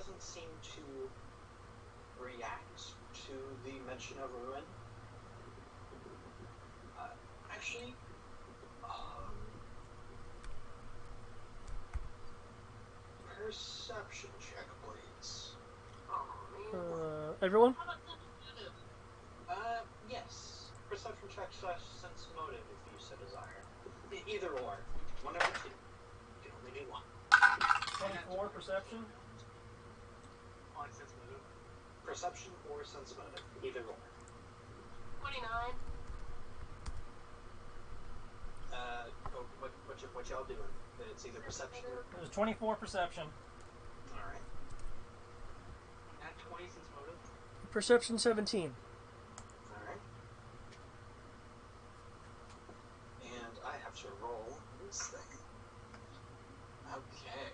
doesn't seem to react to the mention of ruin. Actually, perception check, please. Everyone? Yes. Perception check / sense motive if you so desire. Either or. One of the two. You can only do one. 24 perception? On sense motive. Perception or sense motive. Either or. 29. What y'all doing? It's either perception or... It was 24 perception. Alright. At 20 sense motive. Perception 17. Alright. And I have to roll this thing. Okay.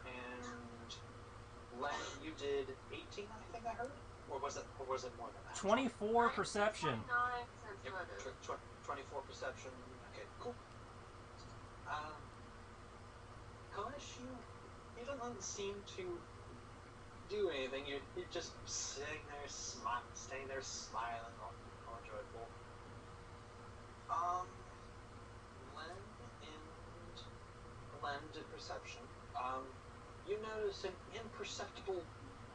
And Len, you did 18, I think I heard? Or was it more than that? 24 perception. 29 sense motive. 24 perception. Okay, cool. Kalash, you don't seem to do anything. You're just sitting there smiling, all joyful. Len did perception. You notice an imperceptible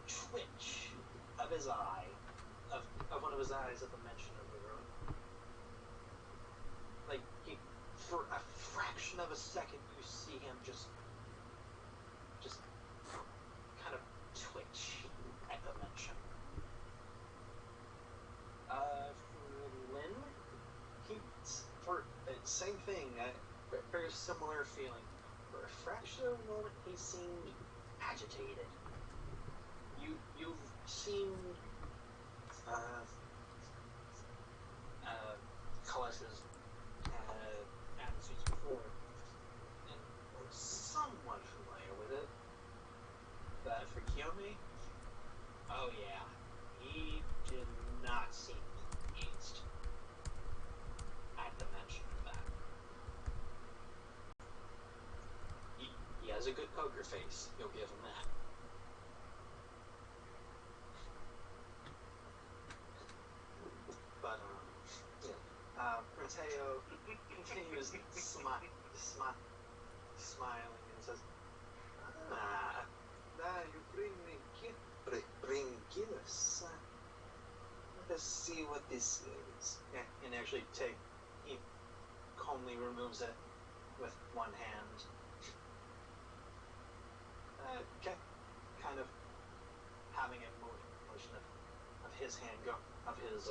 twitch of his eye, of one of his eyes at the mention of the room. Like, for a fraction of a second, you see him just kind of twitch at the mention. For Lynn, same thing, very similar feeling. For a fraction of a moment, he seemed agitated. You've seen Kalash's attitudes before, and we're somewhat familiar with it. But for Kiyomi, oh yeah, he did not seem pleased at the mention of that. He has a good poker face, you'll give him that. But, Mateo continues smiling and says, you bring gifts. Let us see what this is. Yeah, and actually he calmly removes it with one hand. Okay, kind of having a motion of his hand of his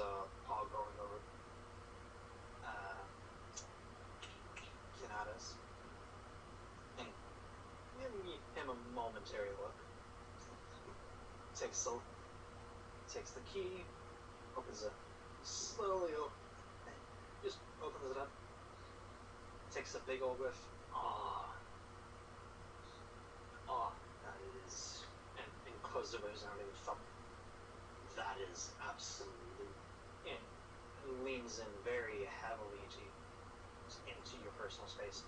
paw going over Kanata's, and giving him a momentary look. Takes the key, opens it slowly, just opens it up, takes a big old whiff. That is, and closes it with his arm and thump. That is absolutely, and leans in very heavily into your personal space.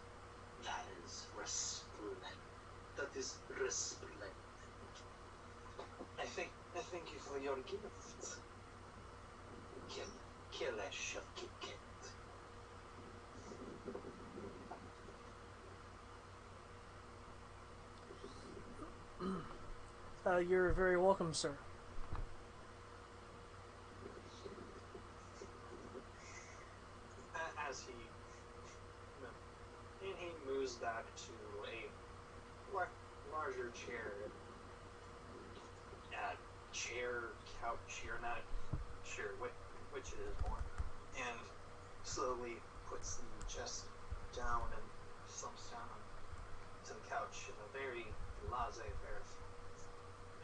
That is resplendent. That is resplendent. I thank you for your gift. Kalash of Kit. You're very welcome, sir. As he moves back to a larger chair, couch, you're not sure which it is more, and slowly puts the chest down and slumps down to the couch in a very laissez-faire.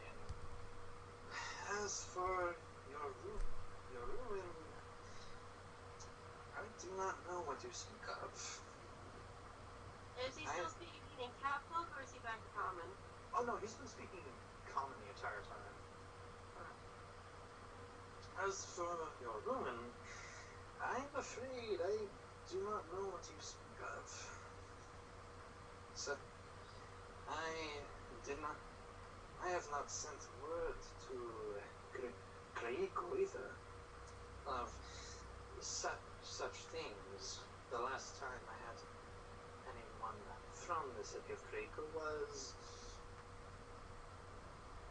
And as for your ruin, I do not know what you speak of. Is he still speaking in Catholic or is he back to common? Oh no, he's been speaking in common the entire time. As for your ruin, I'm afraid I do not know what you speak of. So, I I have not sent word to Craig either of such things. The last time I had anyone from the city of Craig was...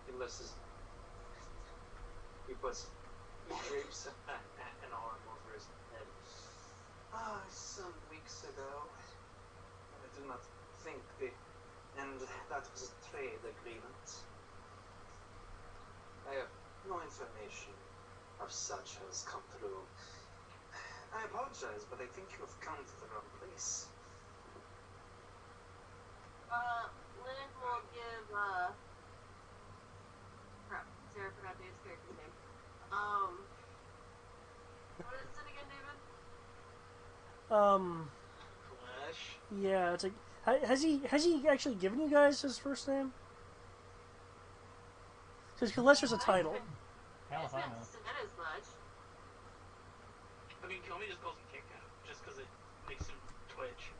He drapes an arm over his head. Some weeks ago. I do not think and that was a trade agreement. I have no information of such has come through. I apologize, but I think you have come to the wrong place. Lynn will give, crap, Sarah forgot Dave's character's name. What is it again, David? Flesh. Yeah, it's like, has he actually given you guys his first name? Because Kalesha's a title. Hell if I know. Said as much. I mean, Komi just calls him Kit Kat, just because it makes him twitch.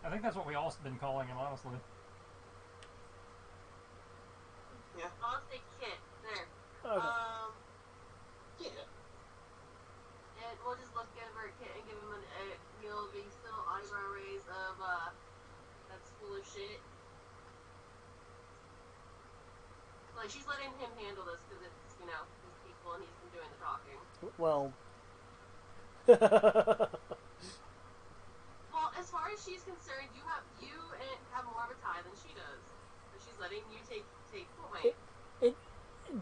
I think that's what we all been calling him, honestly. Yeah. I'll say Kit. There. Okay. Yeah. And we'll just look over at Kit and give him he'll be still eyebrow raise of, that's full of shit. Like, she's letting him handle this because it's, you know, his people and he's been doing the talking. Well. Well, as far as she's concerned, you have more of a tie than she does. So she's letting you take point.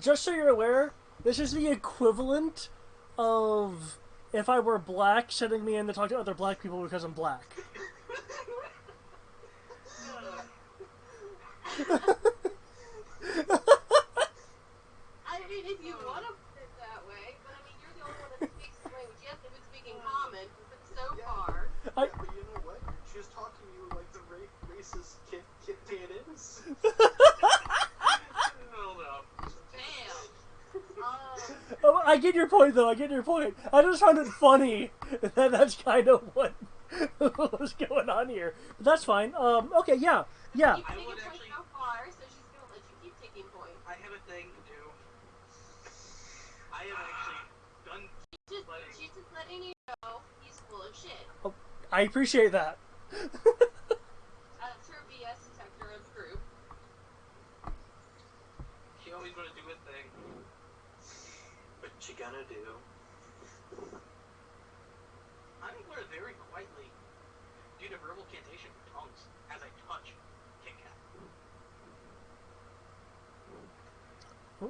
Just so you're aware, this is the equivalent of if I were black, sending me in to talk to other black people because I'm black. I mean, if you want to put it that way, but I mean, you're the only one that speaks the language. Yes, they've been speaking common, but so far. Yeah, but you know what? She was talking to you like the racist kid is. Hold up. Bam. Oh, I get your point, though. I get your point. I just found it funny that that's kind of what was going on here. But that's fine. Okay, yeah. You've I taken would point actually- so far, so she's going to let you keep taking point. I have a thing to do. I have actually done She's just letting you know he's full of shit. I appreciate that. That's her BS detector of the group. She always gonna do a thing. What you gonna do? I'm gonna very quietly do the verbal cantation with tongues as I touch Kit Kat.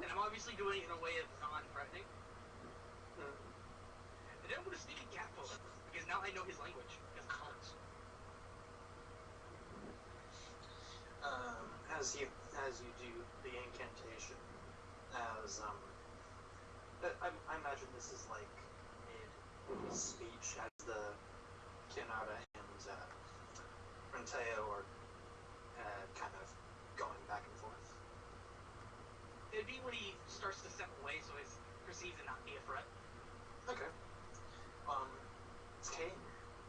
And I'm obviously doing it in a way of non-threatening. And then I'm gonna sneak in cat photo because now I know his language because of tongues. As you do the incantation, I imagine this is like mid-speech as the Kianara and Renteo are kind of going back and forth. It'd be when he starts to step away so he's perceived to not be a threat. Okay. Okay.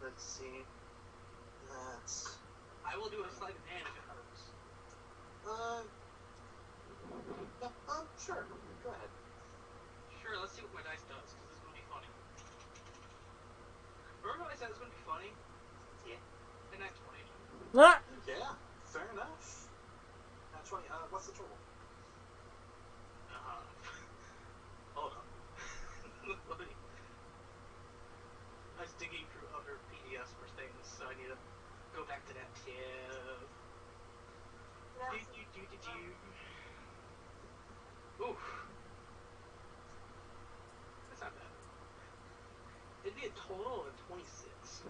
Let's see. That's... I will do a sleight of hand if it hurts. Sure. Go ahead. Sure, let's see what my dice does, because this is going to be funny. Remember when I said it was going to be funny? Yeah. And that's 20. Ah! Yeah. Fair enough. 20. What's the total? Hold on. Let me... I was digging through other PDFs for things, so I need to go back to that tab. Oof. That's not bad. It'd be a total of 26.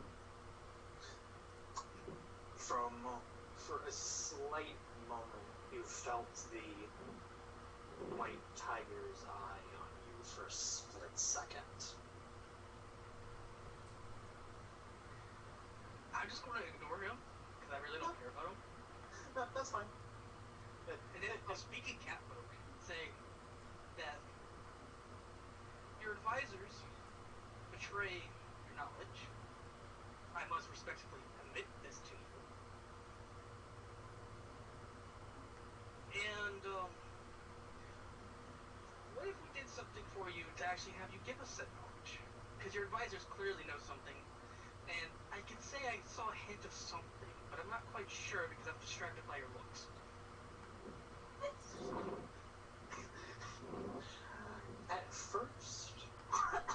For a slight moment, you felt the white tiger's eye on you for a split second. I'm just going to ignore him, because I really don't care about him. No, that's fine. And then I'll speak in cat folk, saying that your advisors betray your knowledge. I must respectfully admit this to you. give us that knowledge? Because your advisors clearly know something, and I can say I saw a hint of something, but I'm not quite sure because I'm distracted by your looks. At first, I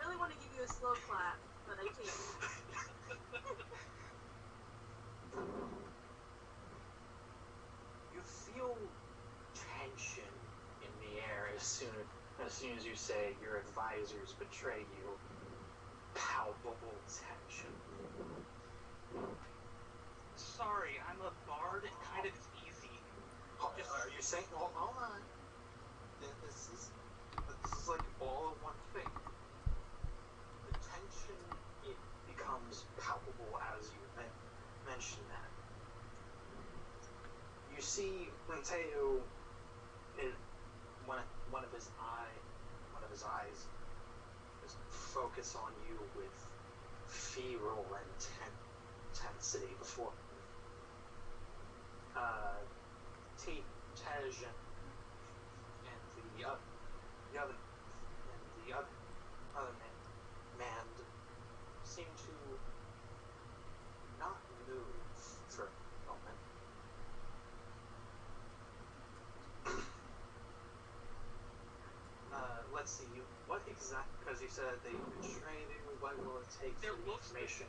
really want to give you a slow clap, but I can't. you feel tension in the air as soon as you say your advisors betray you. Palpable tension. Sorry, I'm a bard. It kind of is easy. Are you saying? Hold on. This is like all in one thing. The tension, it becomes palpable as you mention that. You see Mateo in one of his eyes just focus on you with feral intensity before Tej and the other man seem to not move for a moment. Let's see. What exact? Because you said they betrayed you. What will it take for the information?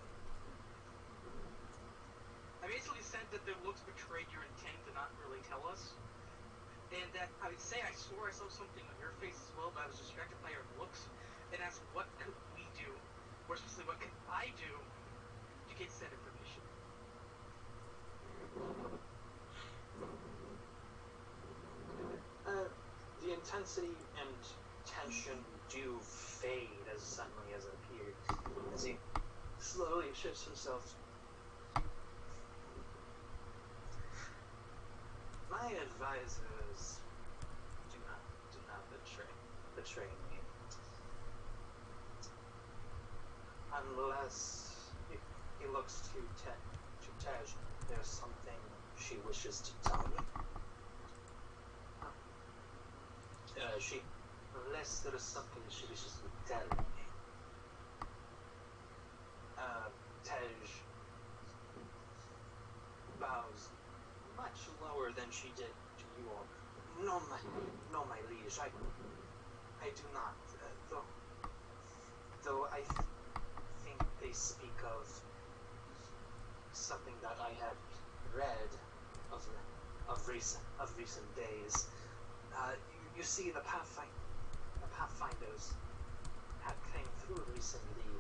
I basically said that their looks betrayed your intent to not really tell us. And that I would say I swore I saw something on your face as well, but I was distracted by your looks. And asked, what could we do? More specifically, what could I do to get said information? The intensity and tension do fade as suddenly as it appeared, as he slowly shifts himself. My advisors do not betray me. Unless he looks to Tej, there's something she wishes to tell me. Unless there is something she wishes to tell me. Tej bows much lower than she did to you all. No, my liege, I do not. Though I think they speak of something that I have read of recent days. You see, the Pathfinders had came through recently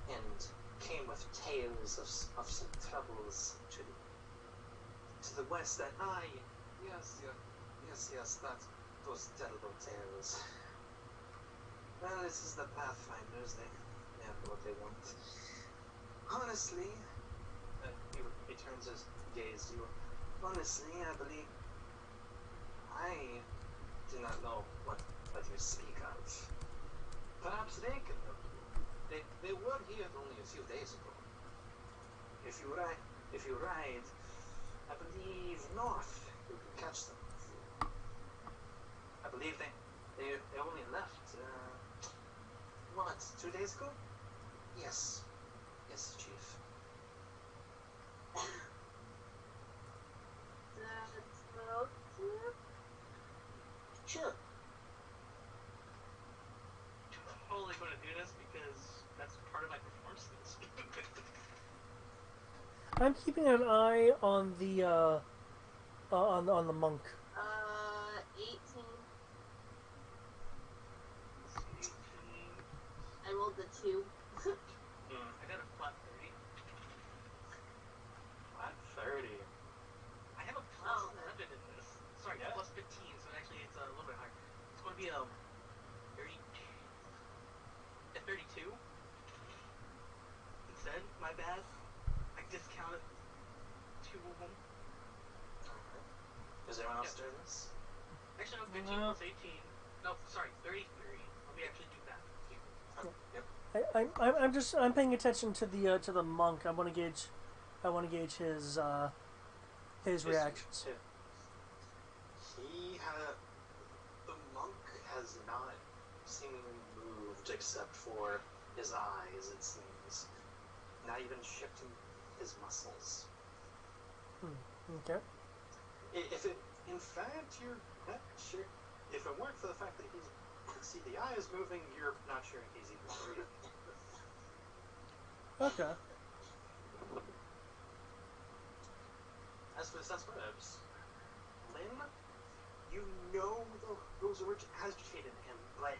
and came with tales of some troubles to the west. That yes, those terrible tales. Well, this is the Pathfinders. They have what they want. Honestly, he turns his gaze to you. Honestly, I believe I do not know what you speak of. Perhaps they can help you. They were here only a few days ago. If you ride, I believe north, you can catch them. I believe they only left. 2 days ago? Yes, Chief. Sure. Totally going to do this because that's part of my performance skills. I'm keeping an eye on the on the monk. 18. I rolled the 2. I got a flat 30. Flat 30. I have a plus 11 in this. Sorry, plus 15, so actually it's a little bit higher. It's going to be 30, 32. Instead, my bad. I discounted 2 of them. Alright. Does anyone else do this? Actually, no, 15 plus 18. No, sorry, 33. Let me actually do that. Yep. I'm paying attention to the monk. I want to gauge his reactions. The monk has not seemingly moved except for his eyes, it seems. Not even shifting his muscles. Okay. If it, in fact, you're not sure, if it weren't for the fact that he's, see, the eye is moving, you're not sure if he's even breathing. Okay. As for the sense motives, Lynn, you know those words agitated him, but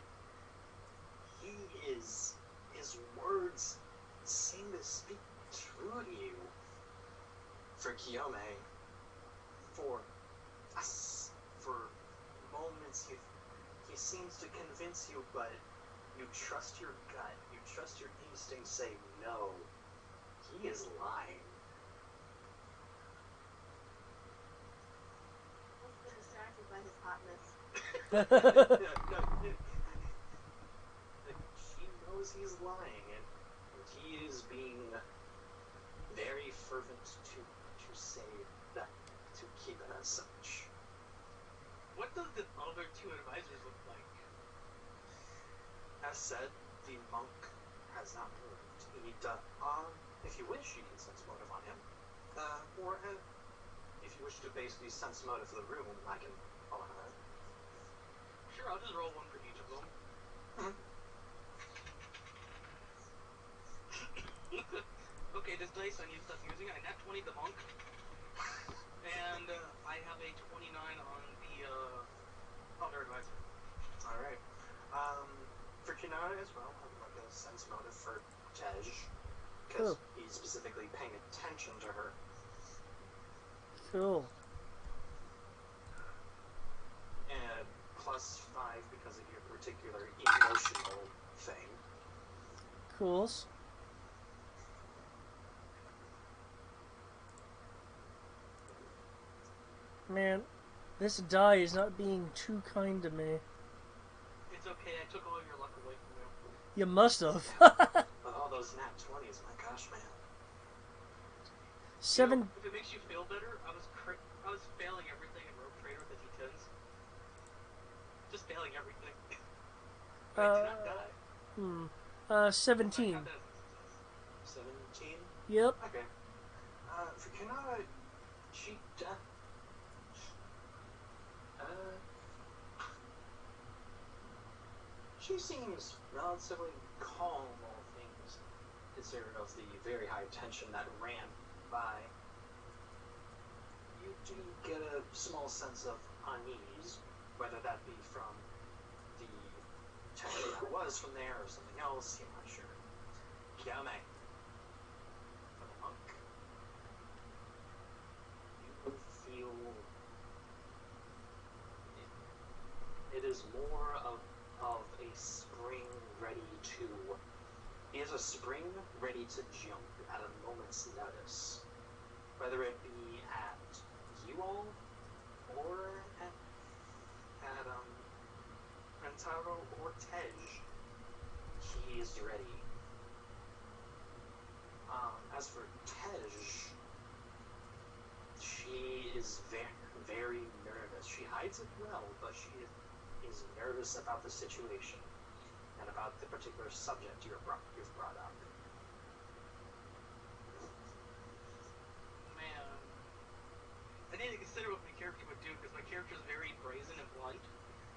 his words seem to speak true to you. For Kiyome, for us, for moments he seems to convince you, but you trust your gut, you trust your instincts say no, he is lying. Let's get distracted by his hotness. No, she knows he's lying, and he is being very fervent to say that, to keep it as such. What does the other two advisors look like? As said, the monk has not moved. If you wish, you can sense motive on him. If you wish to basically sense motive for the room, I can allow that. Sure, I'll just roll one for each of them. Okay, this dice I need to stop using. I nat 20 the monk, and I have a 29 on the other advisor. All right. For Kinara as well, I would like a sense motive for Tej, because he's specifically paying attention to her. Cool. And +5 because of your particular emotional thing. Cools. Man, this die is not being too kind to me. It's okay, I took all your luck away from you. You must have. With all those nat 20s, my gosh, man. Seven. You know, if it makes you feel better, I was failing everything in Rogue Trader with the D10s. Just failing everything. I did not die. 17. 17? Yep. Okay. For Kinara, she seems relatively calm, all things considered, of the very high tension that ran by. You do get a small sense of unease, whether that be from the tension that was from there or something else, you're not sure. Kiyame, for the monk, you feel it is more of a spring ready to. He is a spring ready to jump at a moment's notice, whether it be at you all or at Rentaro or Tej. He is ready. As for Tej, she is very, very nervous. She hides it well, but she is nervous about the situation and about the particular subject you've brought up. Man. I need to consider what my character would do, because my character is very brazen and blunt,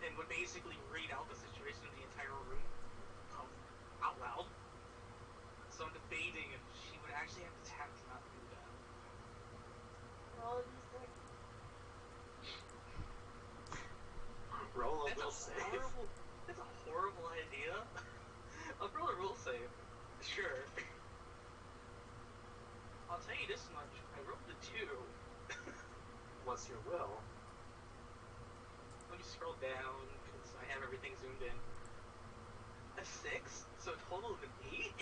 and would basically read out the situation of the entire room out loud. So I'm debating if she would actually have the tact to not do that. Roll a d6. Roll a That's will a save. horrible. That's a horrible idea. I'll roll a roll save. Sure. I'll tell you this much. I rolled a 2. What's your will? Let me scroll down because I have everything zoomed in. A 6, so a total of an 8.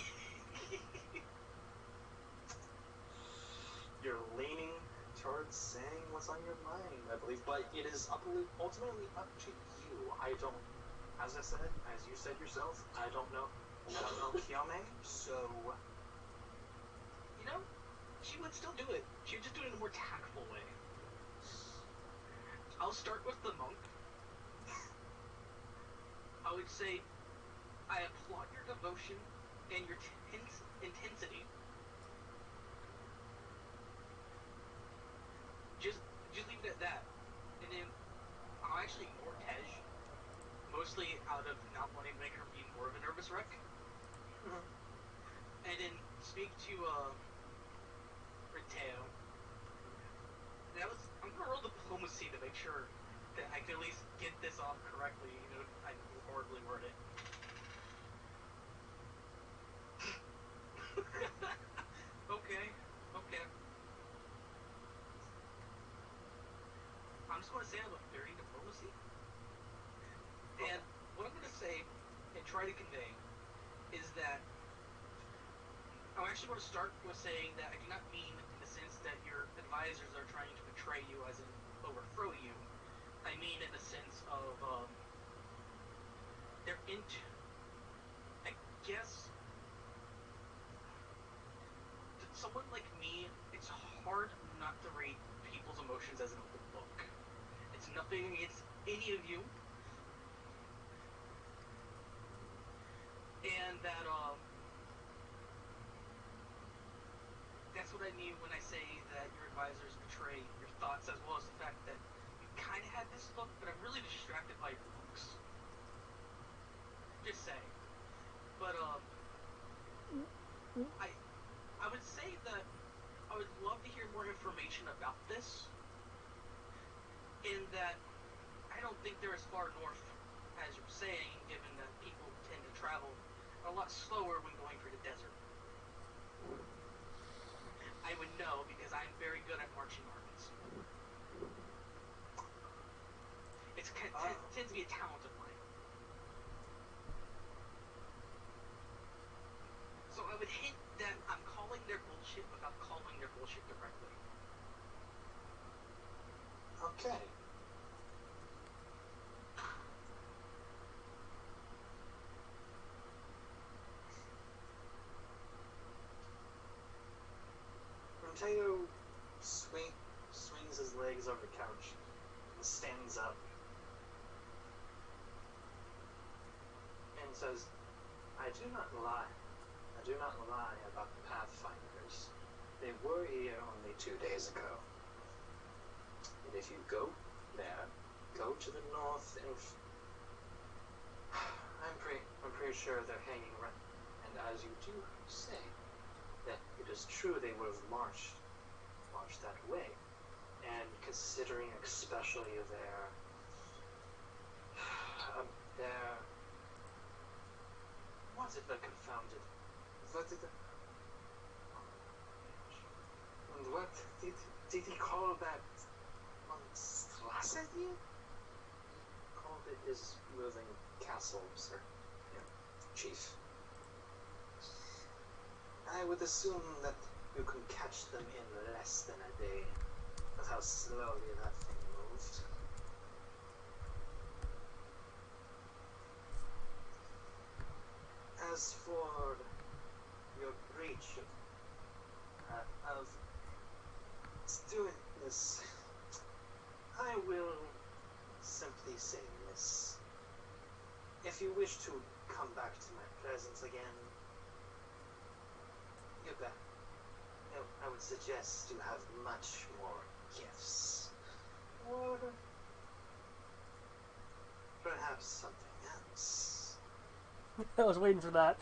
You're leaning towards saying what's on your mind, I believe, but it is ultimately up to you. I don't, as I said, as you said yourself, I don't know Kiyome, so. You know, she would still do it. She would just do it in a more tactful way. I'll start with the monk. I would say, I applaud your devotion and your intensity. Just leave it at that. And then I'll actually ignore Tej, mostly out of not wanting to make her be more of a nervous wreck. And then speak to Riteo. I'm gonna roll diplomacy to make sure that I can at least get this off correctly. You know, I horribly word it. Okay. I'm just going to say I'm a very diplomacy. And what I'm going to say and try to convey is that I'm actually going to start with saying that I do not mean in the sense that your advisors are trying to betray you as in overthrow you. I mean in the sense of they're into, I guess, someone like me, it's hard not to read people's emotions as an open book. It's nothing against any of you. And that, that's what I mean when I say that your advisors betray your thoughts, as well as the fact that you kind of had this look, but I'm really distracted by your looks. Just saying. But, I would say that I would love to hear more information about this, in that I don't think they're as far north as you're saying, given that people tend to travel a lot slower when going through the desert. I would know because I'm very good at marching armies. It tends to be a talent of mine. So I would hint that I'm calling their bullshit without calling their bullshit directly. Okay. Mateo swings his legs over the couch and stands up and says, I do not lie about the Pathfinders. They were here only 2 days ago. And if you go there, go to the north, and I'm pretty sure they're hanging around. And as you do say, that it is true they would have marched that way. And considering especially their what is the confounded? What did he call that monstrosity? He called it his moving castle, sir. Yeah, chief. I would assume that you can catch them in less than a day. That's how slowly that thing moved. As for your breach of doing this, I will simply say this. If you wish to come back to my presence again, I would suggest you have much more gifts. Or perhaps something else. I was waiting for that.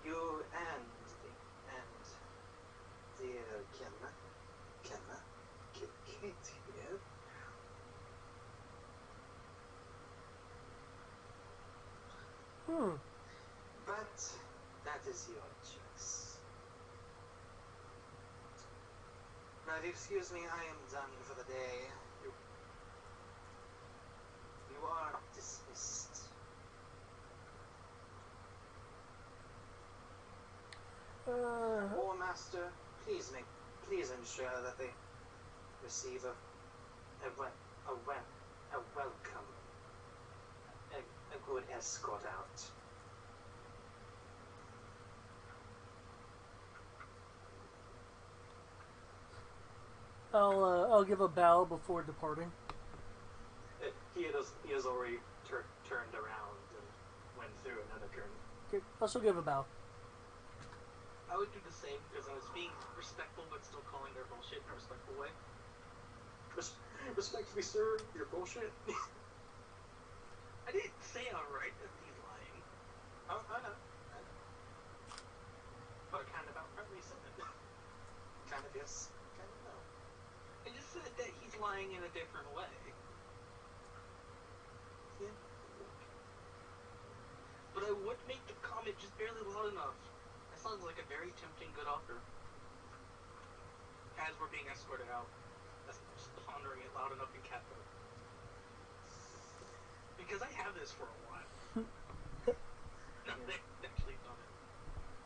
You and the Kate here. But that is your choice. Now, if you excuse me, I am done for the day. You are dismissed. War Master, please ensure that they receive a welcome, a good escort out. I'll give a bow before departing. He has already turned around and went through another curtain. Okay, also give a bow. I would do the same because I was being respectful but still calling their bullshit in a respectful way. Respectfully, sir, you're bullshit. I didn't say outright that he's lying. Oh, I know. But kind of outwardly said it. Kind of yes, kind of no. I just said that he's lying in a different way. Yeah. But I would make the comment just barely loud enough. That sounds like a very tempting good offer. As we're being escorted out. That's just pondering it loud enough in capital. Because I have this for a while. No, they've actually done it.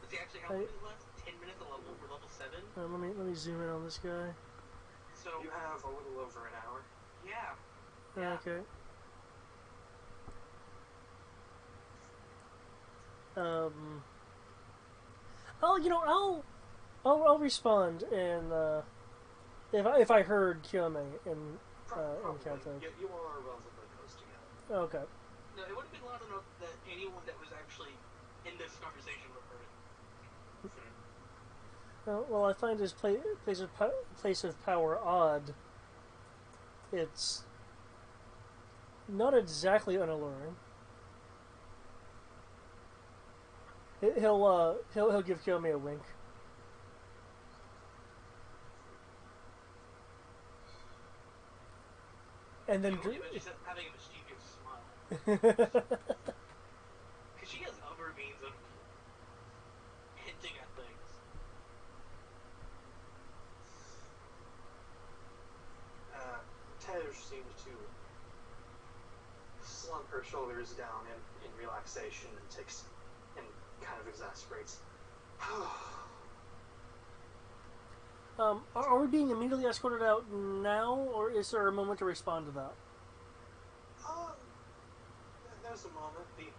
Does he actually have left? 10 minutes of level for level 7? Let me zoom in on this guy. So You have a little over an hour. yeah. Yeah. Okay. I'll respond and if I heard Kyome in Kanto. You all are relatively close together. Okay. No, it would have been loud enough that anyone that was actually in this conversation would have heard it. Well, I find his place of power odd. It's not exactly unalluring. He'll give Kyome a wink. And then She's having a mischievous smile. Because she has other means of hinting at things. Tej seems to slump her shoulders down in relaxation and kind of exasperates. Are we being immediately escorted out now, or is there a moment to respond to that? There's a moment. The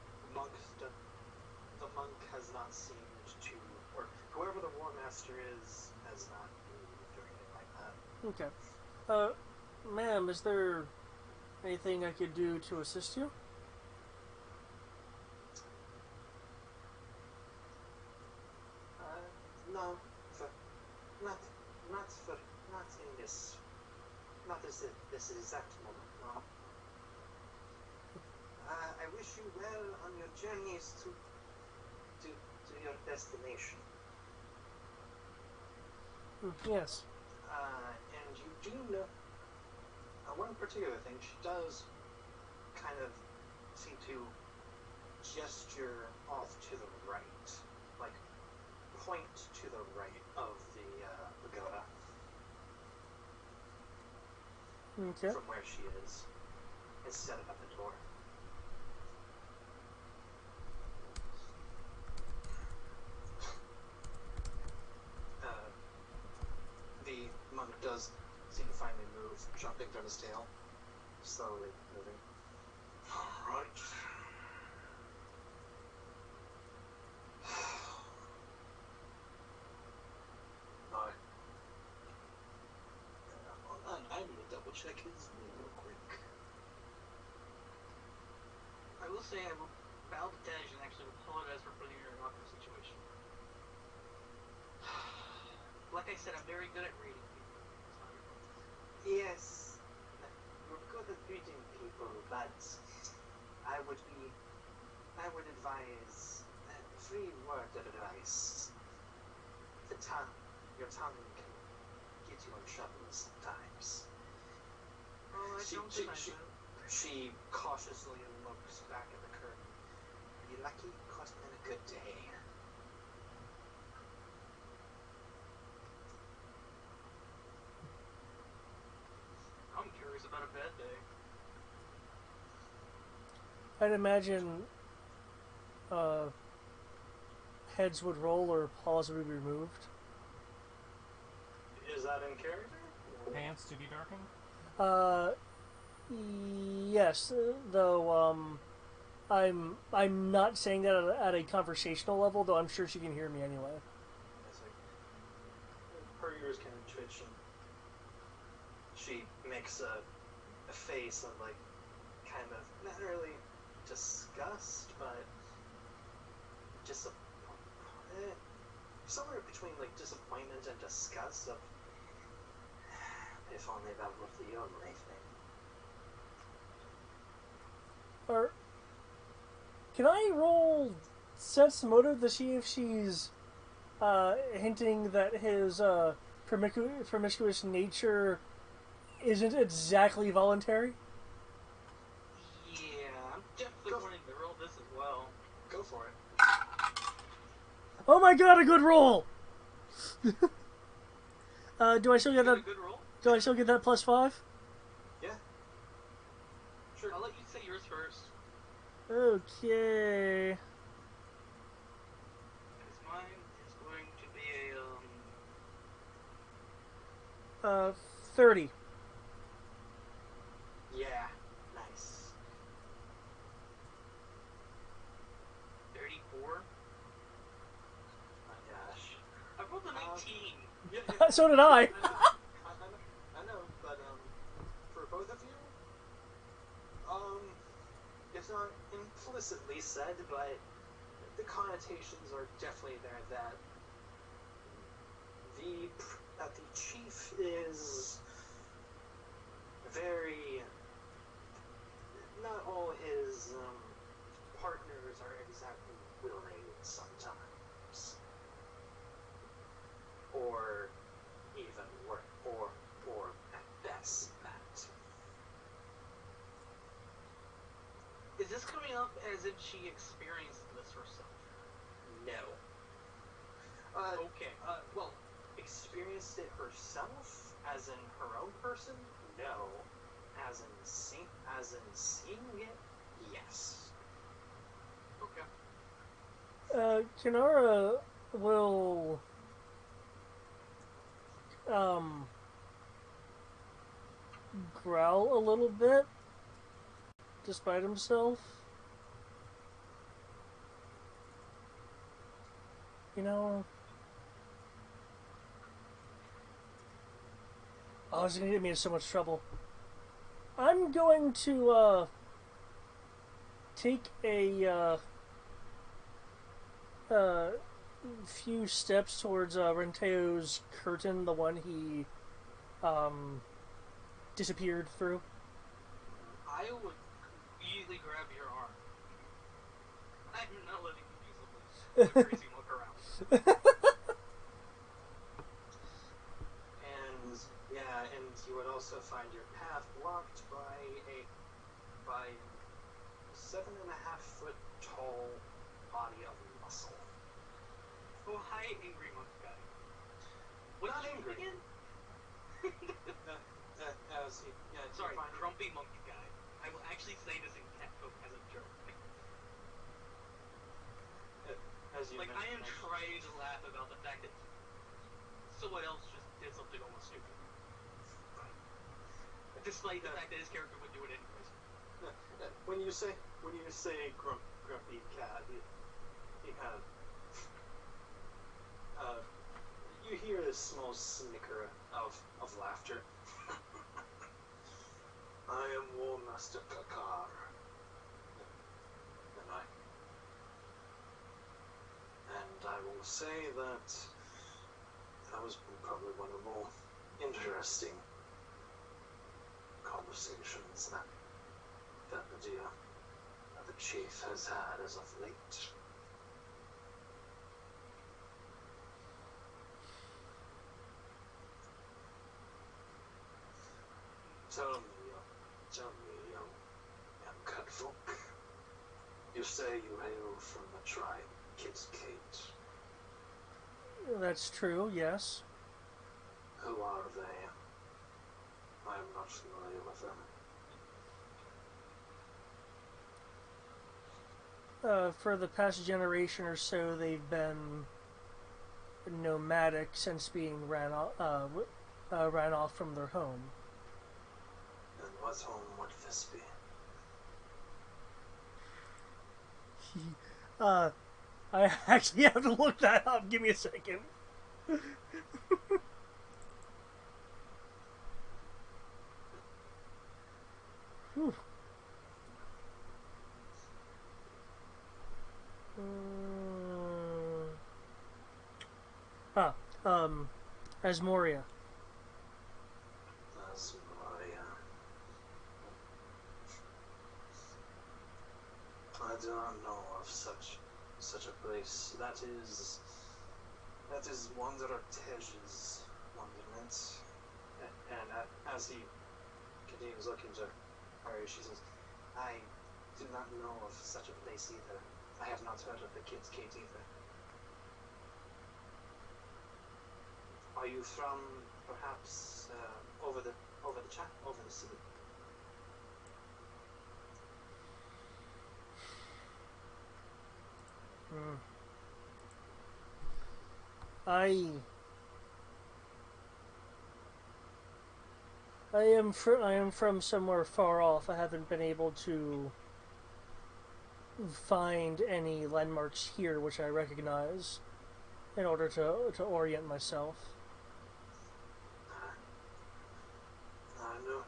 monk has not seemed to, or whoever the war master is, has not moved or anything like that. Okay. Ma'am, is there anything I could do to assist you? No, not in this, not this exact moment. No. I wish you well on your journeys to your destination. Yes. And you do know one particular thing. She does kind of seem to gesture off to the right, like point to the right of the pagoda. Okay. From where she is, instead of at the door. The monk does seem to finally move, jumping from his tail, slowly moving. All right. I need to double check his name real quick. I will say I will bow to Tej and actually apologize for putting her in an awkward situation. Like I said, I'm very good at reading people. It's not your fault. Yes, you're good at reading people, but I would advise free word advice. Your tongue can get you in trouble sometimes. Oh, I don't deny that. She cautiously looks back at the curtain. Are you lucky? Caught him in a good day. I'm curious about a bad day. I'd imagine heads would roll or paws would be removed. Is that in character? Pants to be darkened? Yes, though I'm not saying that at a conversational level, though I'm sure she can hear me anyway. Her ears kind of twitch and makes a face of like kind of not really disgust, but just somewhere between like disappointment and disgust of if only that were the only thing. Or can I roll sense motive to see if she's hinting that his promiscuous nature isn't exactly voluntary? Yeah, I'm definitely wanting to roll this as well. Go for it. Oh my god, a good roll! Do I still get that? A good roll? Do I still get that +5? Yeah. Sure. I'll let you say yours first. Okay. Because mine is going to be a 30. Yeah. Nice. 34. My gosh. I rolled an 18. Yeah. So did I. I know, but for both of you, it's not implicitly said, but the connotations are definitely there that the chief is very. Not all his partners are exactly willing sometimes, or even work, or at best that. Is this coming up as if she experienced this herself? No. Okay. Well, experienced it herself, as in her own person? No. As in seeing it? Yes. Okay. Kinara will growl a little bit despite himself. You know, oh, this is gonna get me in so much trouble. I'm going to take a few steps towards Renteo's curtain, the one he disappeared through. I would immediately grab your arm. I'm not letting you do something so crazy and look around. And you would also find your path blocked by a 7.5-foot tall body of muscle. Oh, hi, angry monk guy. What's Not your name angry. again? Sorry, grumpy monkey guy. I will actually say this in catfolk as a joke. As you Like, I am mentioned. trying to laugh about the fact that someone else just did something almost stupid. Despite the fact that his character would do it anyways. When you say grumpy cat, he kind of you hear a small snicker of laughter. I am War Master Kakar, and I will say that was probably one of the more interesting conversations that the chief has had as of late. Tell me, young catfolk. You say you hail from the tribe Kit's Kate. That's true, yes. Who are they? I am not familiar with them. For the past generation or so, they've been nomadic since being ran off from their home. And what home would this be? I actually have to look that up. Give me a second. Whew. Ah, Asmoria. Asmoria. I do not know of such a place. That is Wanderer Tej's wonderment. And as he continues looking to her, she says, I do not know of such a place either. I have not heard of the Kid's Gate either. Are you from, perhaps, over the sea? Hmm. I I am from somewhere far off. I haven't been able to find any landmarks here which I recognize in order to orient myself. I know.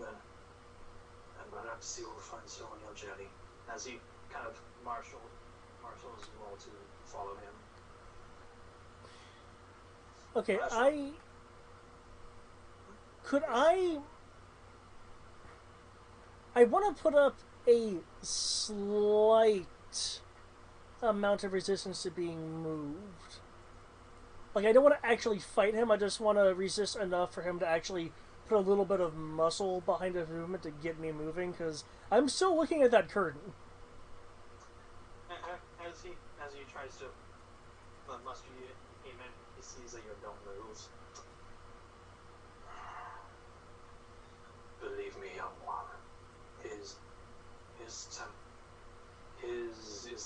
Then, and perhaps you will find so on your journey. As he kind of marshals you all to follow him. Okay, I want to put up a slight amount of resistance to being moved. Like, I don't want to actually fight him, I just want to resist enough for him to actually put a little bit of muscle behind his movement to get me moving, because I'm still looking at that curtain. As he tries to muster you, he sees that you don't move. Believe me, young one, his is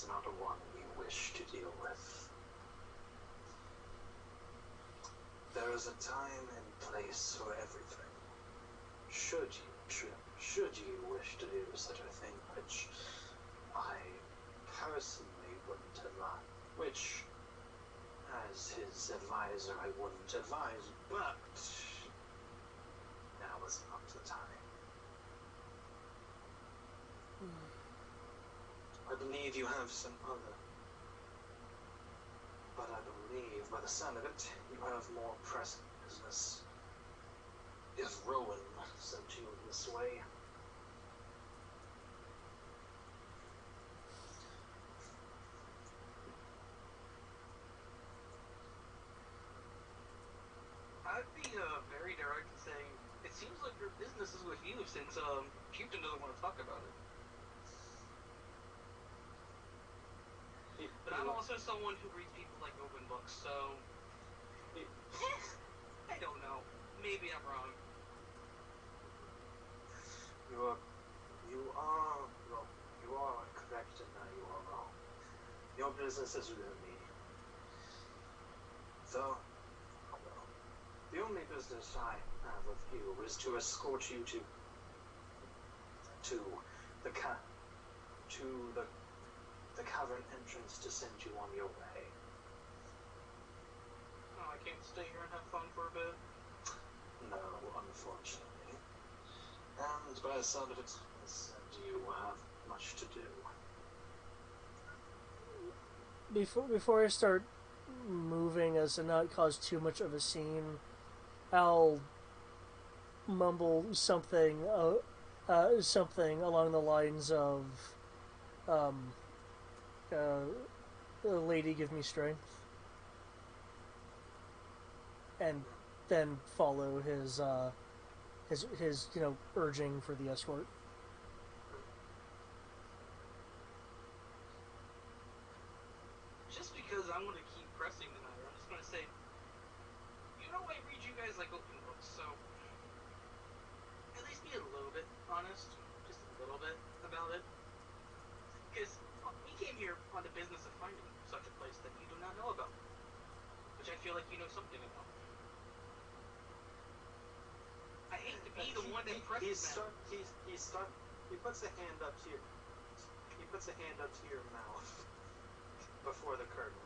not a one you wish to deal with. There is a time and place for everything. Should you wish to do such a thing, which I personally wouldn't advise, which as his advisor I wouldn't advise, but now is not the time. I believe you have some other, but I believe by the sound of it, you have more pressing business. If Rowan sent you this way. I'd be very direct in saying it seems like your business is with you since Chieftain doesn't want to talk about it. But I'm also someone who reads people like open books, so I don't know. Maybe I'm wrong. You are correct in that you are wrong. Your business is with me. So, well, the only business I have with you is to escort you to the cavern entrance to send you on your way. Oh, I can't stay here and have fun for a bit. No, unfortunately. And by the sound of it, you have much to do. Before I start moving, as to not cause too much of a scene, I'll mumble something along the lines of, "Lady, give me strength," and then follow his urging for the escort. Just because I'm going to keep pressing the matter, I'm just going to say, I read you guys like open books, so at least be a little bit honest, just a little bit about it. Because we came here on the business of finding such a place that you do not know about, which I feel like you know something about. I hate to be the one that presses that. He puts a hand up to your mouth before the curtain.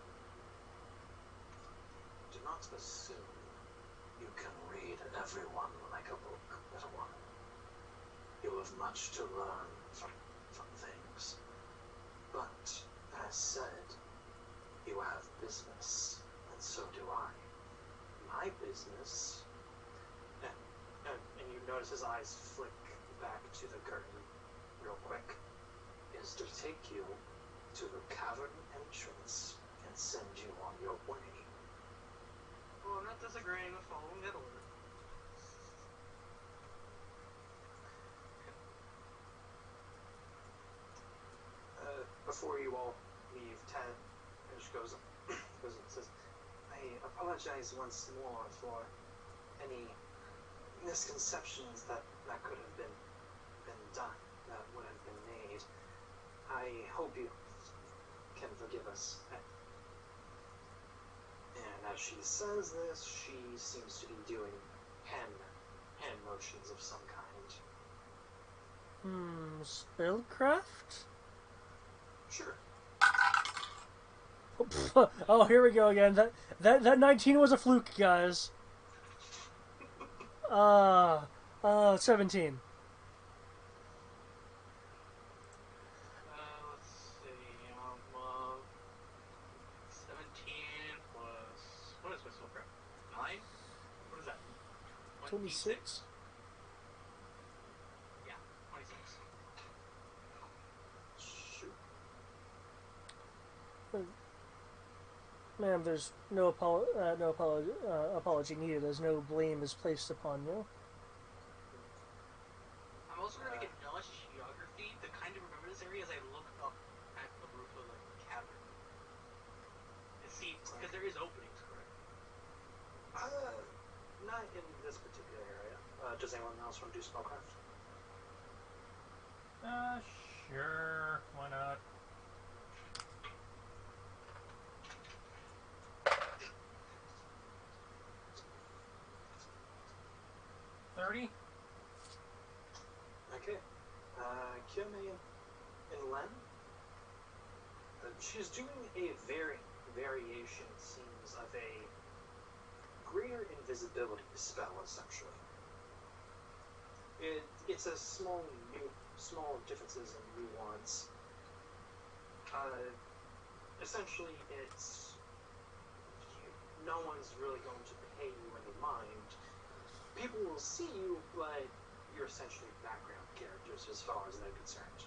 Do not assume you can read everyone like a book, little one. You have much to learn from things. But, as said, you have business, and so do I. My business, and you notice his eyes flick back to the curtain real quick, is to take you to the cavern entrance and send you on your way. Well, I'm not disagreeing with following that order. Before you all leave, Tad just goes and says, I apologize once more for any misconceptions that could have been done, that would have been made. I hope you can forgive us. And as she says this, she seems to be doing hand motions of some kind. Spellcraft? Sure. Oh, here we go again. That 19 was a fluke, guys. 17. Let's see. 17 plus. What is my spellcraft? 9? What is that? 26? Yeah, 26. Shoot. Ma'am, there's no apology needed, as no blame is placed upon you. I'm also going to make a notch geography to kind of remember this area as I look up at the roof of the cavern. And see, because there is openings, correct? Not in this particular area. Does anyone else want to do spellcraft? Sure. Why not? $30? Okay. Kyome and Len. She's doing a variation, it seems, of a greater invisibility spell, essentially. It's a small differences in nuance. Essentially, no one's really going to pay you any mind. People will see you, but you're essentially background characters as far as they're concerned.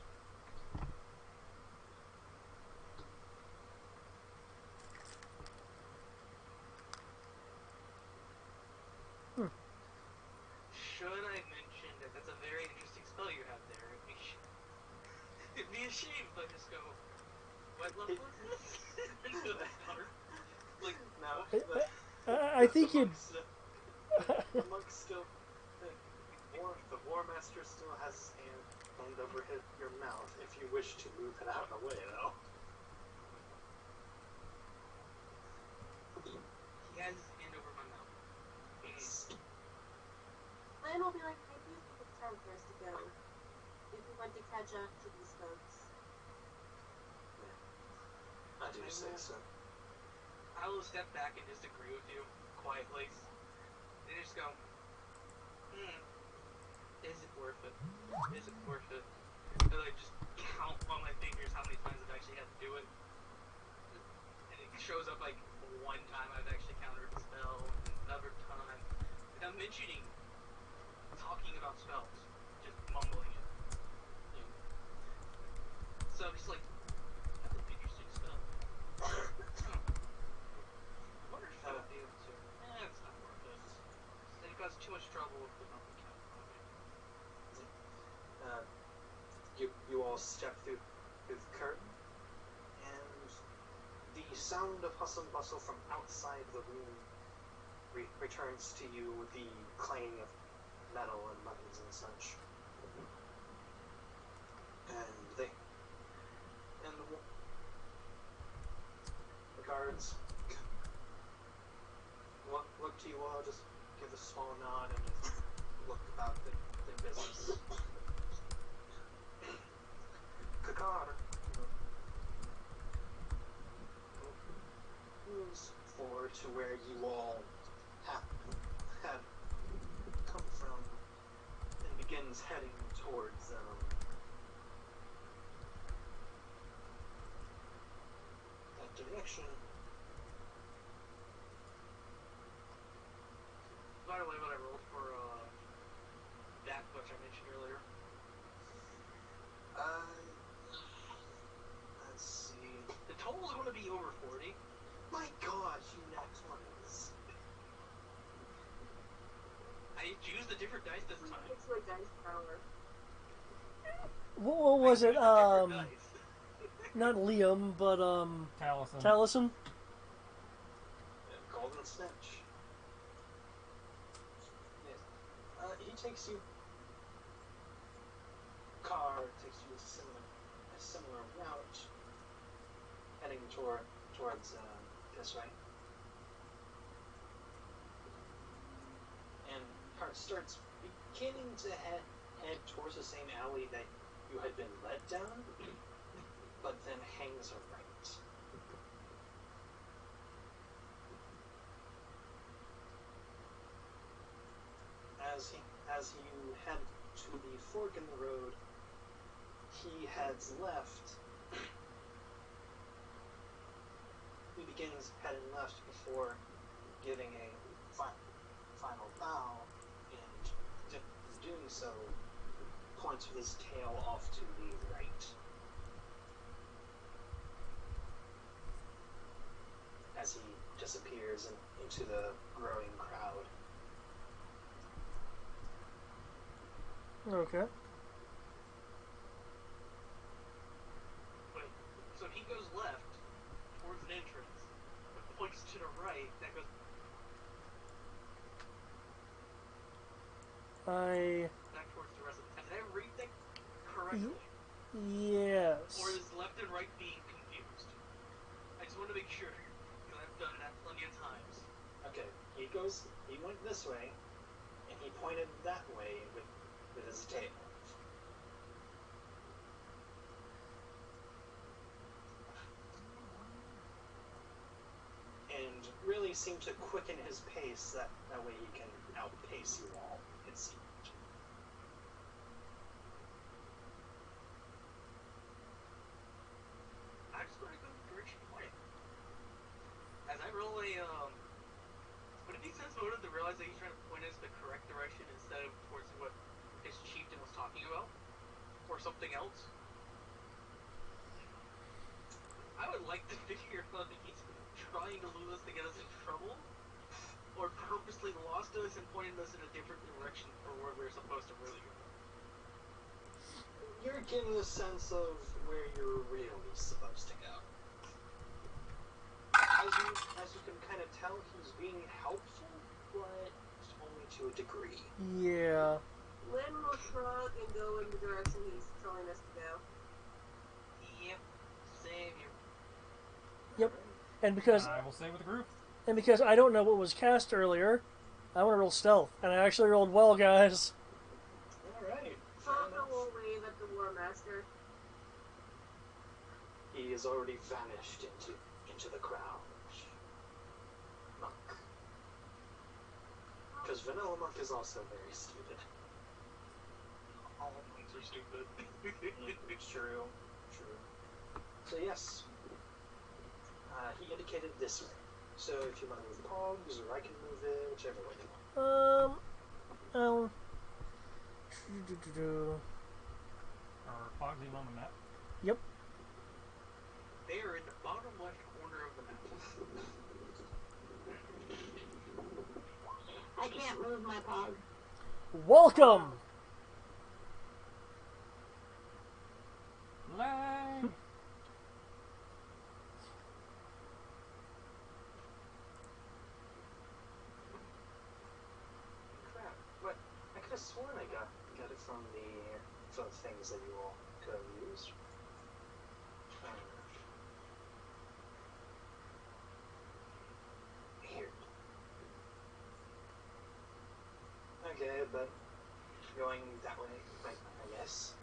Should I mention that that's a very interesting spell you have there? It'd be a shame if I just go, what level is this? Like, Now, I think you'd... the monk still... The War Master still has his hand over your mouth if you wish to move it out of the way, though. he has his hand over my mouth. Lan will be like, maybe it's time for us to go. If we want to catch up to these folks. I do say so. I will step back and just agree with you quietly. And just go, is it worth it? Is it worth it? And I just count on my fingers how many times I've actually had to do it. And it shows up like one time I've actually countered the spell, and another time. And I'm mentioning talking about spells, just mumbling it. You know. So I'm just like, that's an interesting spell. I wonder if I'll be able to. It's not worth it. It causes too much trouble with the number count. You all step through the curtain, and the sound of hustle and bustle from outside the room returns to you with the clanging of metal and buttons and such. And the guards look to you all, just give a small nod and just look about their business. Kakar moves forward to where you all have come from and begins heading towards direction. By the way, what I rolled for that which I mentioned earlier. Let's see. The total is going to be over 40. My God, you nat 20s. I used a different dice this time. It's my dice power. What was I it? used a different dice. Not Liam, but Taliesin. Taliesin. Golden Snitch. Yes. He takes you. Car takes you a similar route, heading towards this way. And Hart starts beginning to head towards the same alley that you had been led down, but then hangs a right. As you head to the fork in the road, he heads left. He begins heading left before giving a final bow, and in doing so, points with his tail off to the right. As he disappears into the growing crowd. Okay. Wait, so he goes left towards an entrance, but points to the right. That goes back towards the rest of the town. Did I read that correctly? Yes. Or is left and right being confused? I just want to make sure, because I've done that plenty of times. Okay, he went this way, and he pointed that way with his tail. And really seemed to quicken his pace, that way he can outpace you all, it seemed. I'm just going to go the direction he went. As I roll a, would it make sense for him to realize that he's trying to point us the correct direction instead of towards what his chieftain was talking about? Or something else? I would like to figure out if he's trying to lure us to get us in trouble, or purposely lost us and pointed us in a different direction for where we're supposed to really go. You're getting a sense of where you're really supposed to go. As you can kind of tell, he's being helpful, but only to a degree. Yeah. Lynn will shrug and go in the direction he's telling us to go. Yep, same here. Yep. And because I will stay with the group. I don't know what was cast earlier, I want to roll stealth, and I actually rolled well, guys. Alright. Father will wave at the War Master. He has already vanished into the crowd. Monk. Because Vanilla Monk is also very stupid. All monks are stupid. True. So yes, he indicated this way. So if you want to move Pogs, or I can move it, whichever way you want. Are Pogs even on the map? Yep. They are in the bottom left corner of the map. I can't move my pog. Welcome! Lay! Crap. What? I could have sworn I got it from the things that you all could have used. Here. Okay, but going that way, I guess.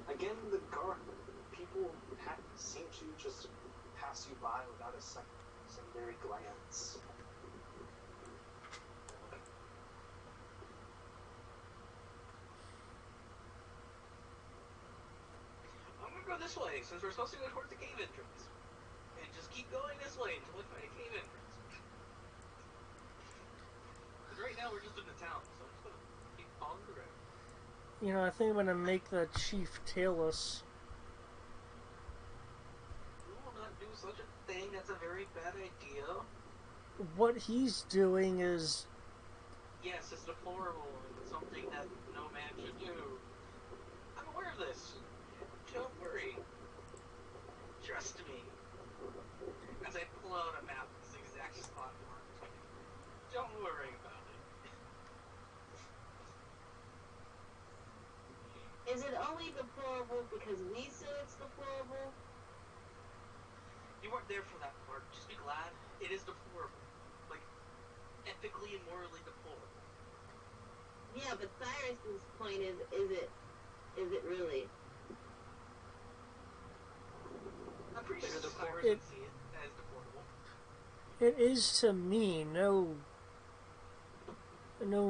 Again, the people seem to just pass you by without a secondary glance. I'm gonna go this way, since we're supposed to go towards the cave entrance. And just keep going this way until we find a cave entrance. Because right now we're just in the town, so I'm just gonna keep following the road. You know, I think I'm gonna make the chief tailless. We will not do such a thing, that's a very bad idea. What he's doing is... Yes, it's deplorable, and it's something that no man should do. I'm aware of this. Don't worry. Trust me. As I pull out a map, this exact spot marked. Don't worry about it. Is it only deplorable because we say it's deplorable? You weren't there for that part. Just be glad. It is deplorable. Like, ethically and morally deplorable. Yeah, but Cyrus's point is it really? I'm pretty sure the Cyrus It- would see it as deplorable. It is to me. No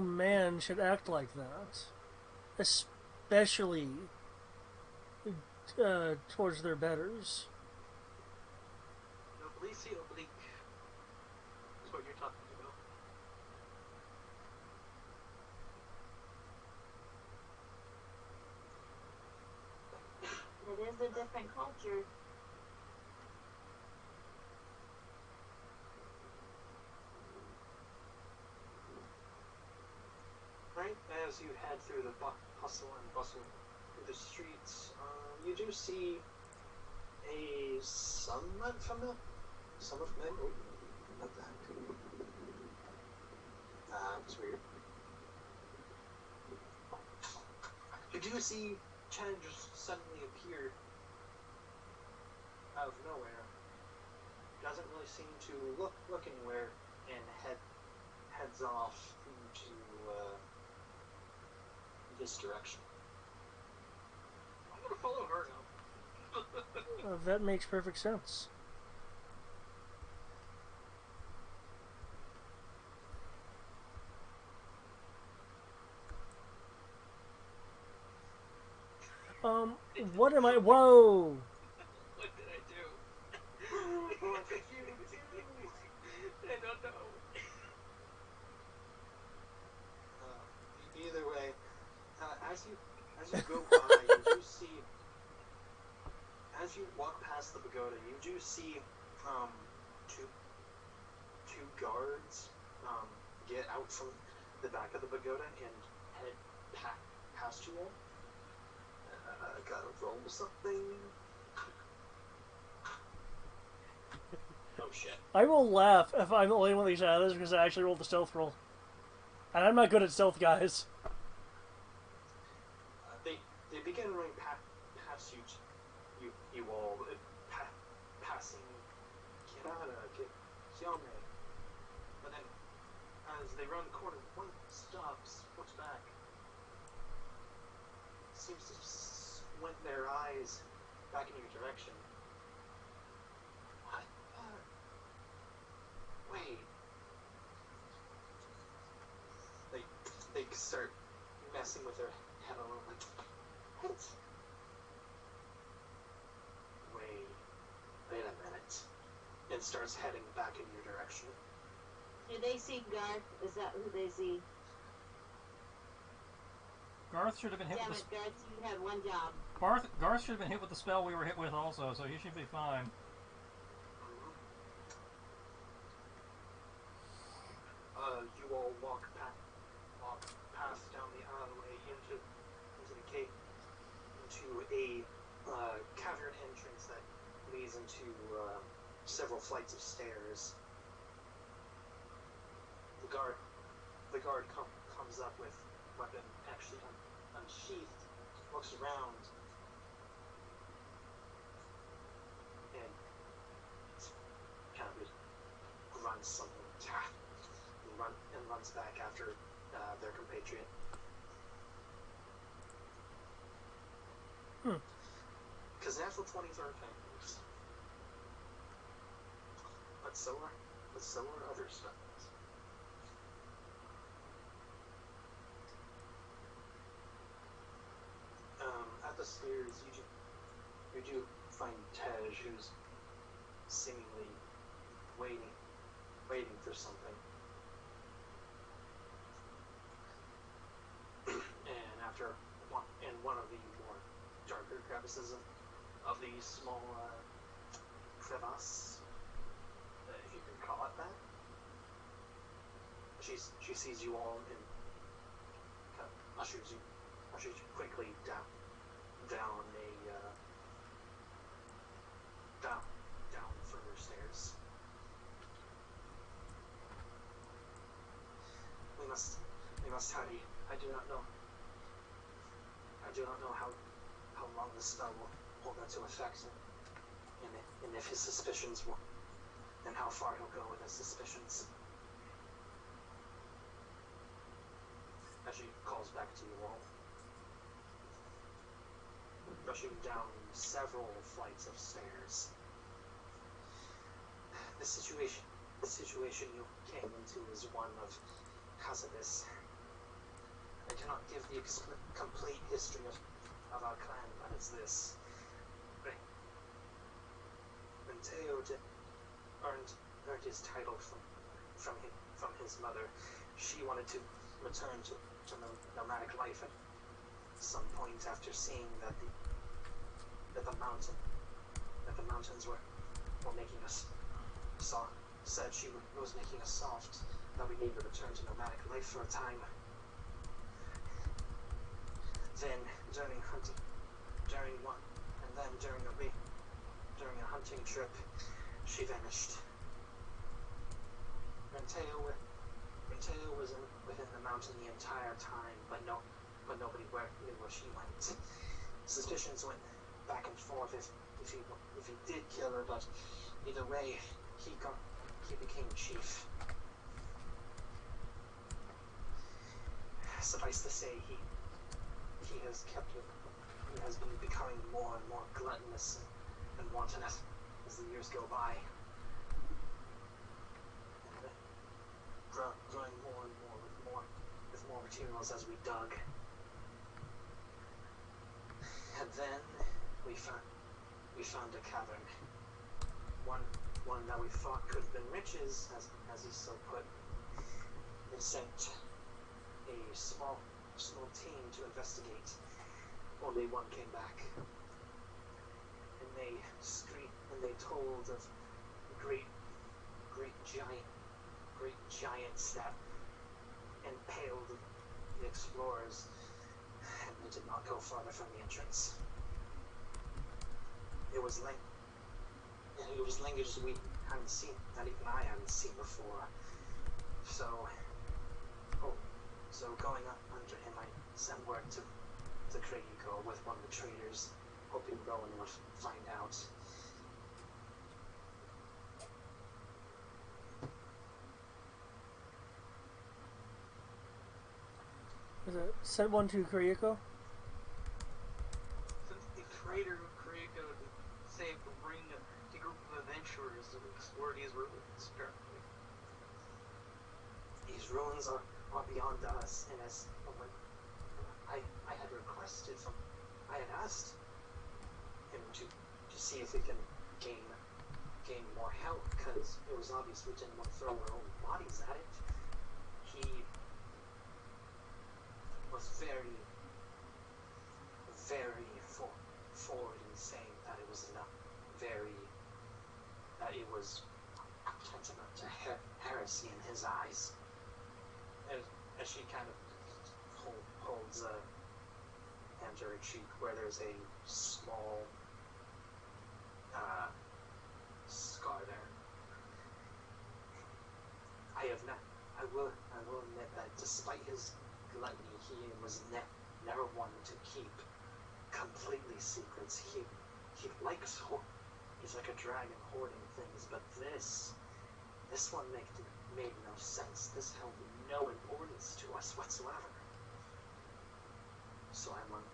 man should act like that. Especially towards their betters. Oblique oblique is what you're talking about. It is a different culture. Right as you head through the hustle and bustle through the streets, you do see a somewhat familiar. Oh, what the heck? It's weird. You do see Chen just suddenly appear out of nowhere. Doesn't really seem to look anywhere, and heads off into this direction. I'm gonna follow her now. That makes perfect sense. What am I? Whoa! What did I do? What did you do? I don't know. Either way, as you go by, you do see, as you walk past the pagoda, you do see two guards get out from the back of the pagoda and head past you all. Gotta roll something. Oh shit. I will laugh if I'm the only one of these others because I actually rolled the stealth roll. And I'm not good at stealth, guys. They begin running past you all, passing Kirara, Kyome. But then, as they round the corner, one stops, looks back, seems to squint their eyes back in your direction. What? Wait. They start messing with their head a little bit. What? Wait a minute. And starts heading back in your direction. Do they see Garth? Is that who they see? Garth should have been hit Damn with it, Garth, you had one job. Garth should have been hit with the spell we were hit with also, so he should be fine. You all walk past down the alleyway into the cave, into a cavern entrance that leads into several flights of stairs. The guard comes up with weapon actually unsheathed, looks around, and kind of grunts something. And runs back after their compatriot. Because natural 20s are effective. But so are other stuff. At the stairs, you do as she was seemingly waiting for something. And after one of the more darker crevices of the small crevasse, if you can call it that, she sees you all and kind of ushers you quickly down further stairs. We must hurry. I do not know how long the spell will hold into effect, and if his suspicions will, and how far he'll go with his suspicions. As she calls back to you all, rushing down several flights of stairs. The situation you came into is one of hazardous. I cannot give the complete history of our clan, but it's this. When Teo earned his title from his mother, she wanted to return to nomadic life at some point after seeing that the mountains were making us soft. Said she was making us soft, that we need to return to nomadic life for a time. Then during a hunting trip, she vanished. Renteo was within the mountain the entire time, but nobody knew where she went. Suspicions went back and forth if he did kill her, but either way, he became chief. Suffice to say, he has been becoming more and more gluttonous and wanton as the years go by. Growing more and more with more materials as we dug. And then we found a cavern. One that we thought could have been riches, as he so put. They sent a small team to investigate. Only one came back. And they told of great giants that impaled the explorers, and they did not go farther from the entrance. It was language we hadn't seen, that even I hadn't seen before. So going up under him, I sent word to Kragiko with one of the traders, hoping Rowan would find out. Was it sent one to Kragiko? Since the trader of Kragiko saved the ring of the group of adventurers to explore these ruins, apparently. These ruins are beyond us, and as I had requested I had asked him to see if we can gain more help, because it was obvious we didn't want to throw our own bodies at it. He was very forward in saying that it was tantamount to heresy in his eyes. As she kind of holds a hand to her cheek where there's a small scar there. I will admit that despite his gluttony, he was never one to keep completely secrets. He likes he's like a dragon hoarding things, but this one made no sense. This held no importance to us whatsoever. So I want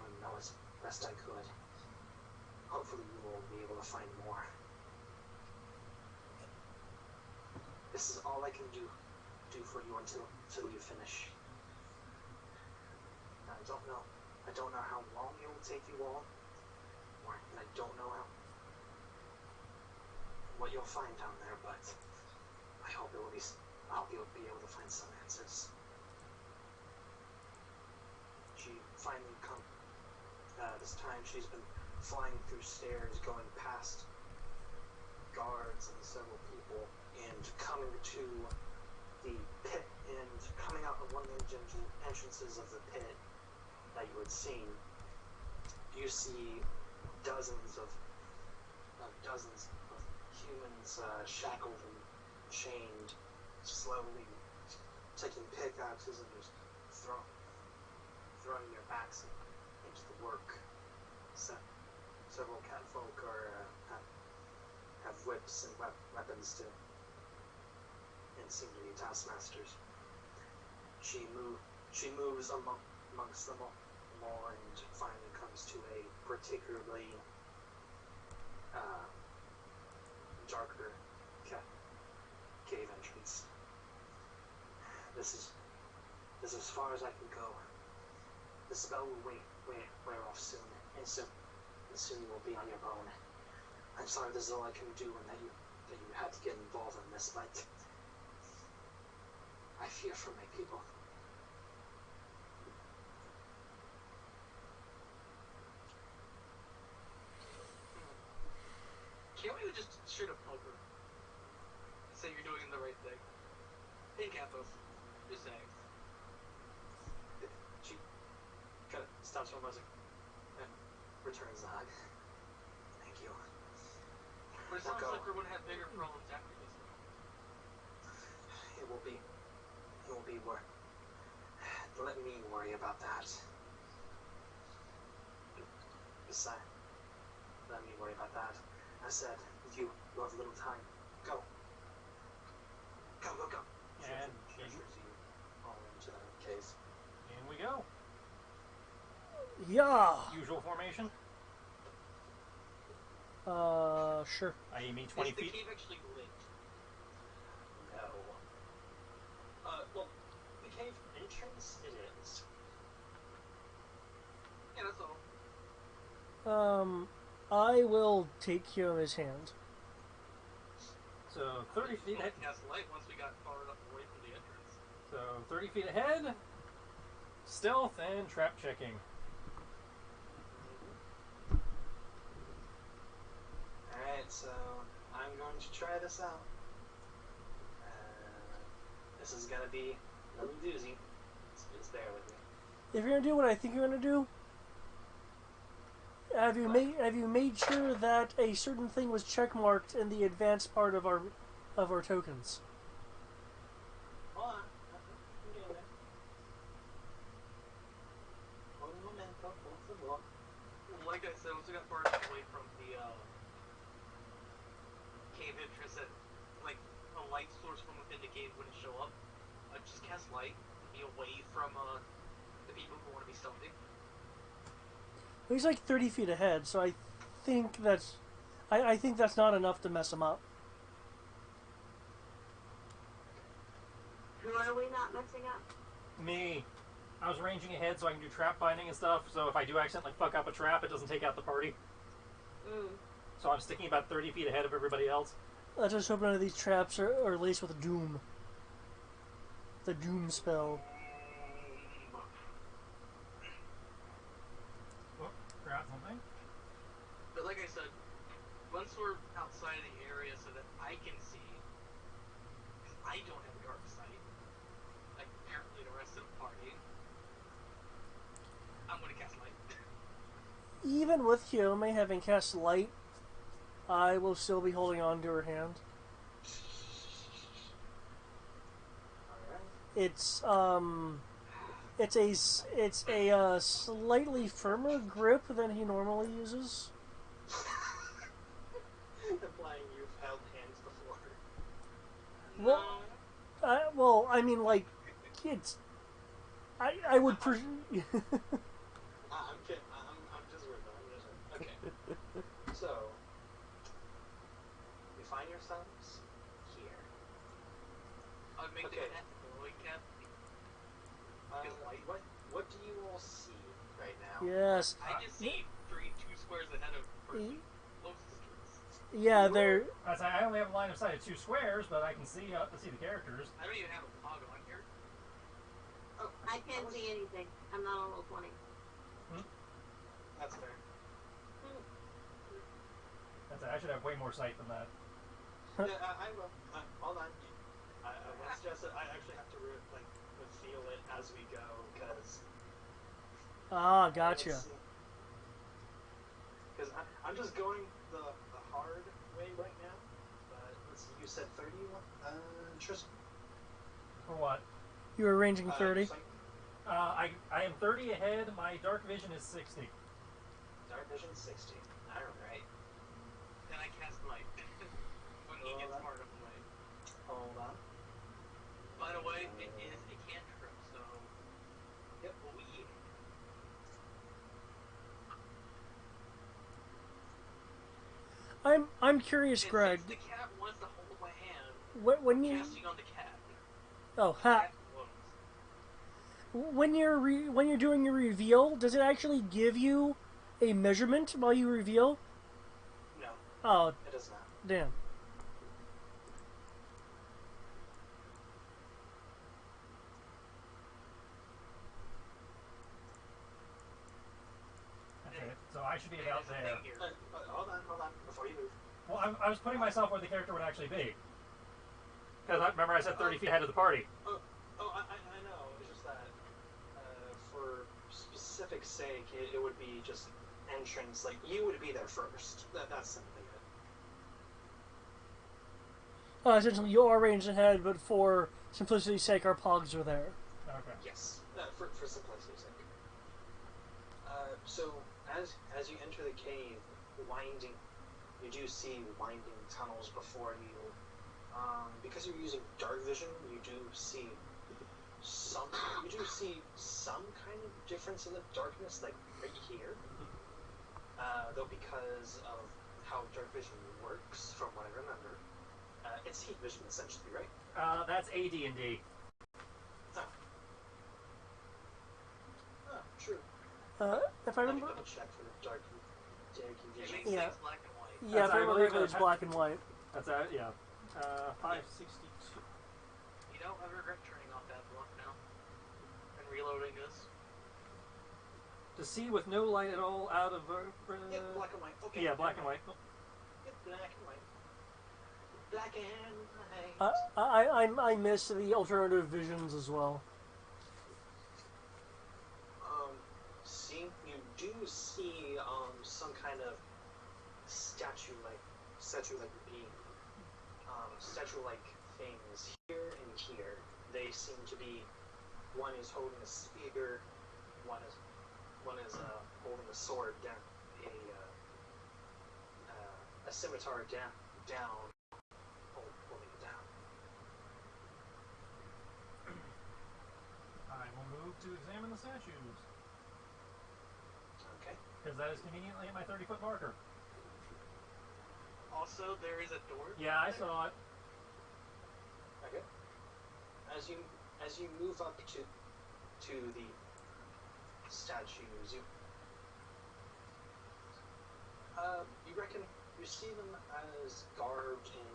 to know as best I could. Hopefully you will be able to find more. This is all I can do for you until you finish. I don't know how long it will take you all, and I don't know what you'll find down there, but I hope it will be. I'll be able to find some answers. She finally come. This time she's been flying through stairs, going past guards and several people, and coming to the pit, and coming out of one of the entrances of the pit that you had seen. You see dozens of humans shackled and chained, slowly taking pickaxes and just throwing their backs into the work. Several catfolk have whips and weapons too, and seem to be taskmasters. She moves amongst them all, and finally comes to a particularly darker cave entrance. This is as far as I can go. The spell will wear off soon, and soon you will be on your own. I'm sorry, this is all I can do, and that you had to get involved in this, but I fear for my people. Can't we just straight up hug her? And say you're doing the right thing. Hey, Kathos. Just saying. She kind of stops for a moment and returns the hug. Thank you. But it sounds like we're going to have bigger problems after this. It will be worth. Let me worry about that. Besides, let me worry about that. I said, you have little time. Go. Go. And she ushers you all into the cave. in we go. Yeah. Usual formation. Sure. I.e. me 20 Is the feet. cave actually lit? No. Well, the cave entrance, it is. Yeah, that's all. I will take Kyome's hand. So 30 feet ahead. Cast light once we got far enough away from the entrance. So 30 feet ahead. Stealth and trap checking. Alright, so I'm going to try this out. This is gonna be a little doozy. Just bear with me. If you're gonna do what I think you're gonna do, have you made sure that a certain thing was checkmarked in the advanced part of our tokens? Hold on. I'm getting there. Un momento, por favor. Like I said, once we got far enough away from the cave entrance that, like, a light source from within the cave wouldn't show up, just cast light, be away from the people who want to be stealthy. He's like 30 feet ahead, so I think that's not enough to mess him up. Who are we not messing up? Me. I was ranging ahead so I can do trap binding and stuff, so if I do accidentally fuck up a trap, it doesn't take out the party. So I'm sticking about 30 feet ahead of everybody else. Let's just hope none of these traps are laced with doom. The doom spell. Whoop, forgot something. But like I said, once we're outside of the area so that I can see, because I don't have a dark sight, like apparently the rest of the party, I'm going to cast light. Even with Kyome having cast light, I will still be holding on to her hand. It's a slightly firmer grip than he normally uses. Implying you've held hands before. Well, I mean, like, it's. I would. I'm kidding. I'm just with them. Okay. So, you find yourselves here. I would make Okay. the cat the light cat. What do you all see right now? Yes. I just see two squares ahead of person closest to us. Yeah, they're. I only have a line of sight of 2 squares, but I can see the characters. I don't even have a log on here. Oh, I can't see anything. I'm not on roll 20. That's fair. I should have way more sight than that. Yeah, I will. Hold on. I won't stress it. I actually have to reveal it as we go because. Ah, gotcha. Because I'm just going the hard way right now. But let's see. You said 30. Tristan. For what? You were ranging 30. I am 30 ahead. My dark vision is 60. Dark vision 60. All right. Then I cast light. When he gets part of the light. Hold on. By the way, it is a cantrip, so. Yep. Oh, yeah. I'm curious, And Greg. since the cat wants to hold my hand, When you casting on the cat. oh The ha cat blows. when you're doing your reveal, does it actually give you a measurement while you reveal? No, Oh, it does not. damn. Okay, so I should be about There's a there. thing here. Hold on. Before you move. Well, I was putting myself where the character would actually be. Because remember I said 30 feet ahead of the party. I know. It's just that for specific sake, it would be just entrance. Like you would be there first. That's simply it. Essentially, you are ranged ahead, but for simplicity's sake, our pogs are there. Okay. Yes, for simplicity's sake. So as you enter the cave, you do see winding tunnels before you. Because you're using dark vision, you do see some kind of difference in the darkness, like right here. Though because of how dark vision works, from what I remember, it's heat vision essentially, right? That's AD&D. True. If I Let me remember, double check for the dark It vision. makes Yeah. sense black and white. yeah, if That's I remember I correctly, it's believe black and white. That's 562. You know, I regret turning off that block now. And reloading this. To see with no light at all out of. Yep, black and white. Okay. Yeah, black and white. Yep, black and white. Black and white. I miss the alternative visions as well. You do see some kind of statue-like being, statue-like things here and here. They seem to be. One is holding a spear. One is holding a sword down, a scimitar down, holding it down. I will move to examine the statues. Okay. Because that is conveniently at my 30-foot marker. Also, there is a door. Yeah, I saw it. Okay. As you move up to the statues, you reckon you see them as garbed in.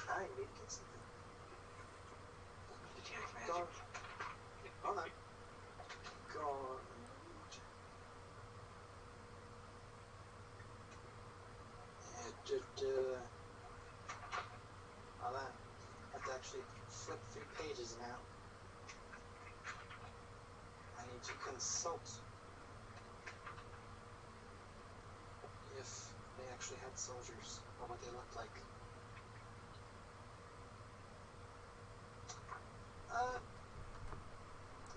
I need to get something. Garbed. Hold on. Garbed. Hold on. I have to actually flip through pages now. I need to consult if they actually had soldiers or what they looked like.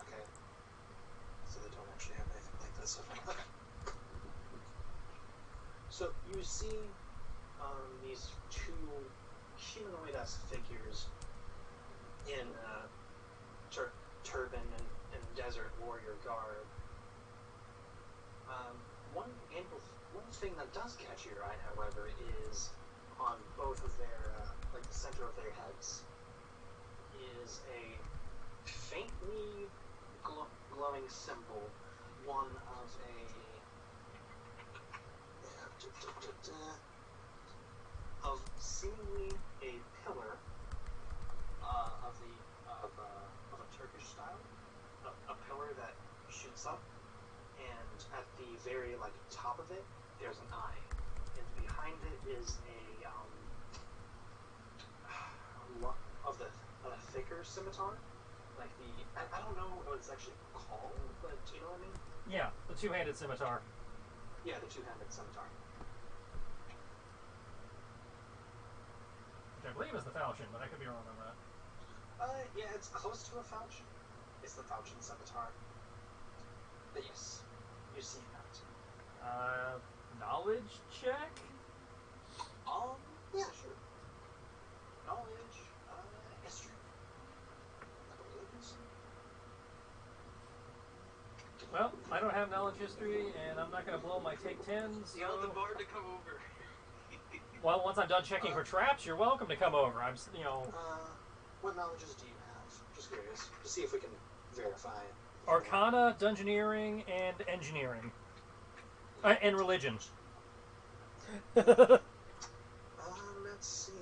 Okay. So they don't actually have anything like this. Okay. So you see these two humanoid-esque figures in turban and desert warrior garb. One thing that does catch your eye, however, is on both of their, like the center of their heads, is a faintly glowing symbol, one of a shoots up, and at the very top of it, there's an eye, and behind it is a thicker scimitar, like I don't know what it's actually called, but do you know what I mean? Yeah, the two-handed scimitar. Yeah, the two-handed scimitar. Which I believe is the falchion, but I could be wrong on that. Yeah, it's close to a falchion. It's the falchion scimitar. But yes, you've seen that. Knowledge check? Yeah, sure. Knowledge, history. I believe it's... Well, I don't have knowledge history, and I'm not going to blow my take 10, so... Yell at the bard to come over. Well, once I'm done checking for traps, you're welcome to come over. What knowledges do you have? Just curious. To see if we can verify. Arcana, Dungeoneering, and Engineering. And Religion. Let's see.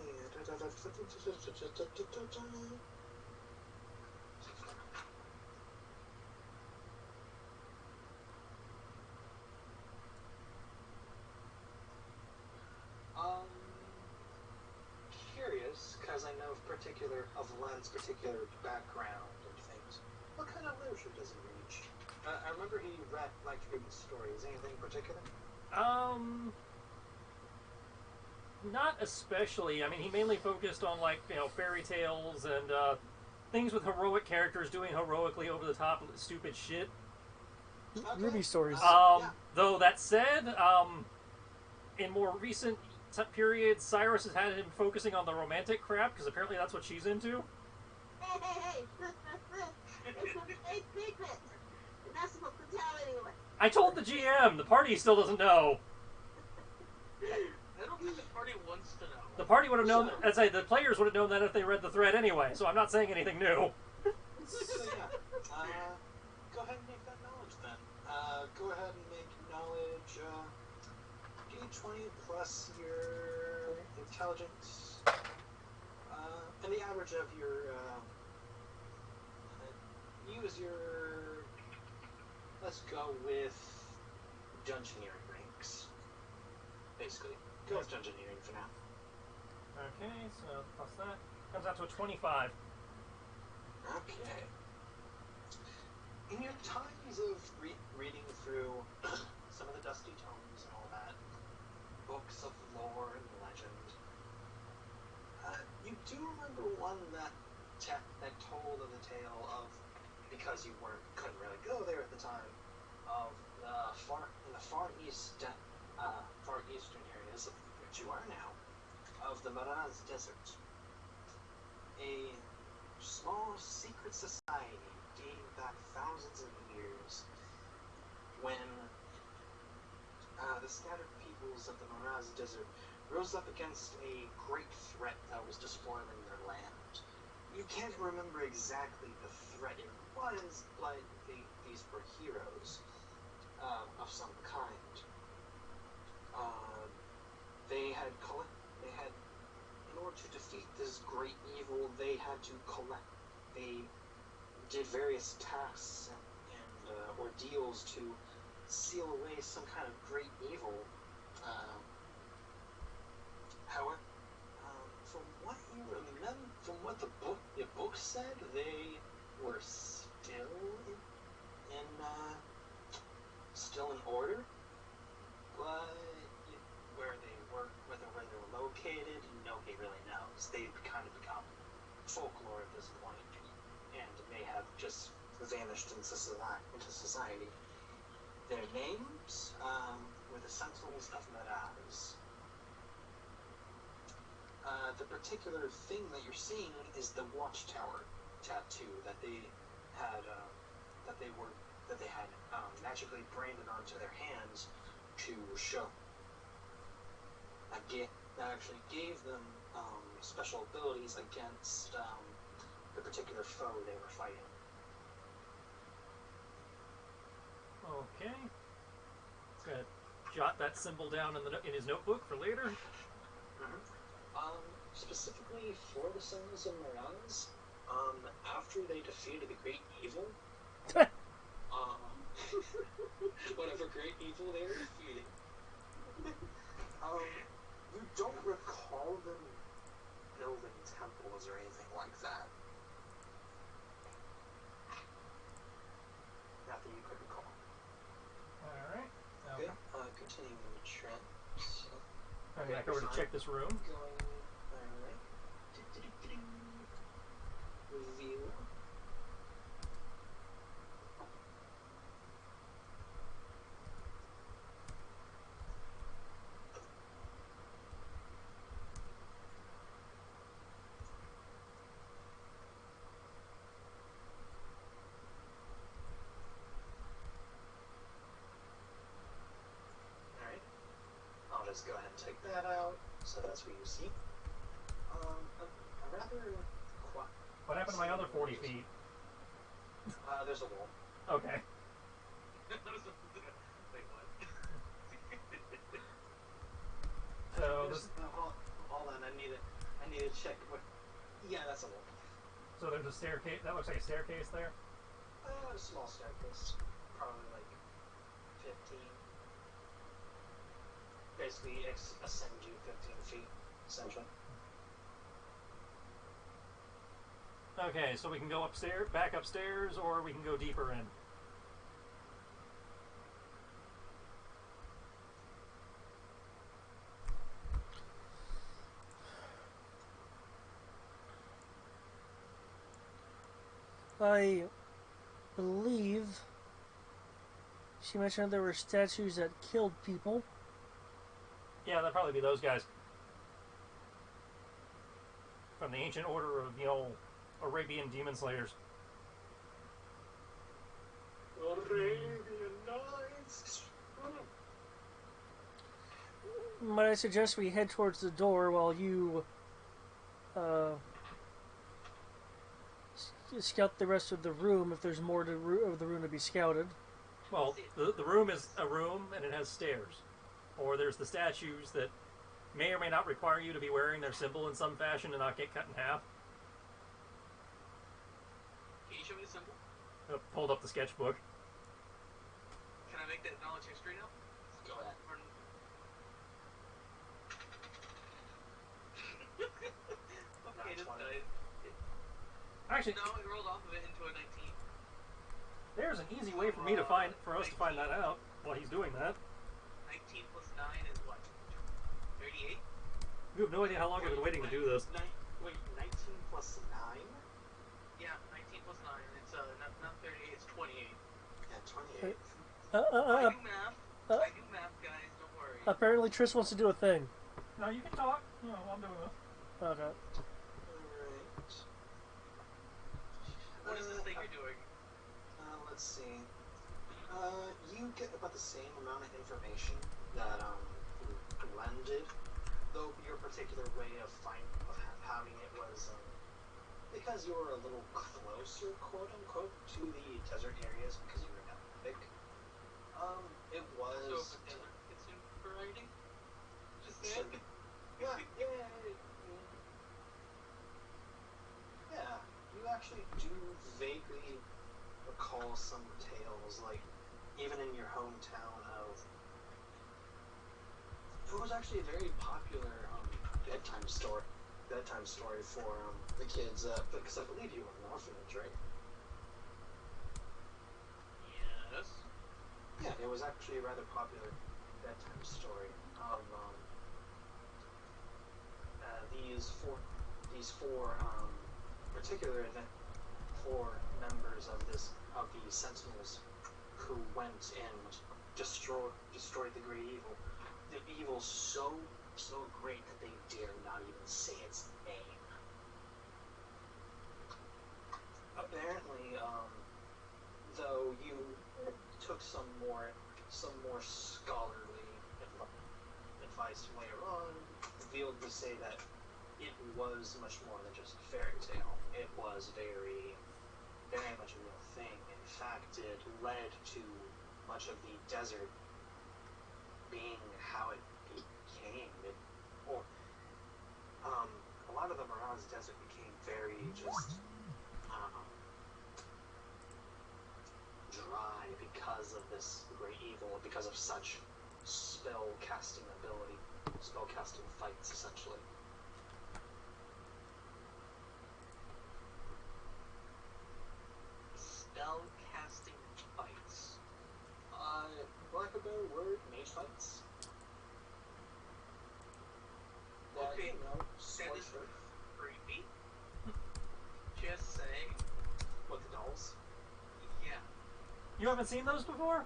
Curious, because I know of Len's particular background and things. What kind of literature does he read? I remember he liked reading stories. Anything in particular? Not especially. I mean, he mainly focused on, fairy tales and, things with heroic characters doing heroically over-the-top stupid shit. Okay. Ruby stories. Yeah. Though, that said, in more recent periods, Cyrus has had him focusing on the romantic crap, because apparently that's what she's into. Hey! It's a trade secret! You're not supposed to tell anyone. I told the GM! The party still doesn't know. I don't think the party wants to know. The party would have known, the players would have known that if they read the thread anyway, so I'm not saying anything new. So yeah, go ahead and make that knowledge then. Go ahead and make knowledge, D20 plus your intelligence, and the average of your, use your, let's go with Dungeoneering ranks, basically. Go with Dungeoneering for now. Okay, so plus that comes out to a 25. Okay. In your times of reading through some of the dusty tomes and all that, books of lore and legend, you do remember one that told of the tale of, because you couldn't really go there at the time, of in the far eastern areas of which you are now, of the Miraz Desert, a small secret society dating back thousands of years, when the scattered peoples of the Miraz Desert rose up against a great threat that was despoiling their land. You can't remember exactly the threat it was, but these were heroes of some kind. They had, in order to defeat this great evil, they had to collect. They did various tasks and ordeals to seal away some kind of great evil. However, from what you remember, from what your book said, they were still in order, but where they were located, nobody really knows. They've kind of become folklore at this point, and may have just vanished into society. Their names were the Sentinels of Miraz. The particular thing that you're seeing is the Watchtower tattoo that they had, magically branded onto their hands to show. That actually gave them special abilities against the particular foe they were fighting. Okay. Gonna jot that symbol down in his notebook for later. Specifically for the Sons of Miraz, after they defeated the great evil, Whatever great evil they are defeating. You don't recall them building temples or anything like that. Not that you could recall. Alright. Okay. Good. Continuing the trend. So, Going back over to check this room. Alright. Review. I'll just go ahead and take that out, so that's what you see. A rather quiet. What happened to my other 40 feet? There's a wall. Okay. Wait, what? So this, Hold on, I need to check what. Yeah, that's a wall. so there's a staircase. That looks like a staircase there. A small staircase, probably like 15. Basically, ascend you 15 feet, essentially. Okay, so we can go upstairs, back upstairs, or we can go deeper in. I believe she mentioned there were statues that killed people. Yeah, that'd probably be those guys. From the ancient order of the old Arabian demon slayers. Arabian Nights. Might I suggest we head towards the door while you scout the rest of the room if there's more of the room to be scouted. Well, the room is a room and it has stairs. Or there's the statues that may or may not require you to be wearing their symbol in some fashion and not get cut in half. Can you show me the symbol? Pulled up the sketchbook. Can I make that knowledge history now? Go ahead. Okay, this died. Actually, No, it rolled off of it into a 19. there's an easy way for us to find that out while he's doing that. 19 plus 9 is what? 38? You have no idea how long I've been waiting to do this. Wait, 19 plus 9? Yeah, 19 plus 9. It's not 38, it's 28. Yeah, 28. I do math, guys, don't worry. Apparently Triss wants to do a thing. No, you can talk. No, I'm doing this. Okay. Alright. What is this thing you're doing? Let's see. You get about the same amount of information that Glenn did, though your particular way of having it was because you were a little closer, quote unquote, to the desert areas because you were Epic. It was. So if it's consumed for writing? Just saying. Yeah, you actually do vaguely recall some tales, like even in your hometown of. It was actually a very popular bedtime story for the kids, because I believe you were an orphanage, right? Yes. Yeah, it was actually a rather popular bedtime story of these four members of the Sentinels who went and destroyed the great evil. The evil so great that they dare not even say its name. Apparently, though you took some more scholarly advice later on, revealed to say that it was much more than just a fairy tale. It was very much a real thing. In fact, it led to much of the desert being how it became. A lot of the Mirage Desert became very just dry because of this great evil because of such spell casting ability, spell casting fights essentially. Spell casting fights. Lack of a better word, mage fights. That, Okay, you know, that sword is fight creepy. Just saying. with the dolls. Yeah. You haven't seen those before?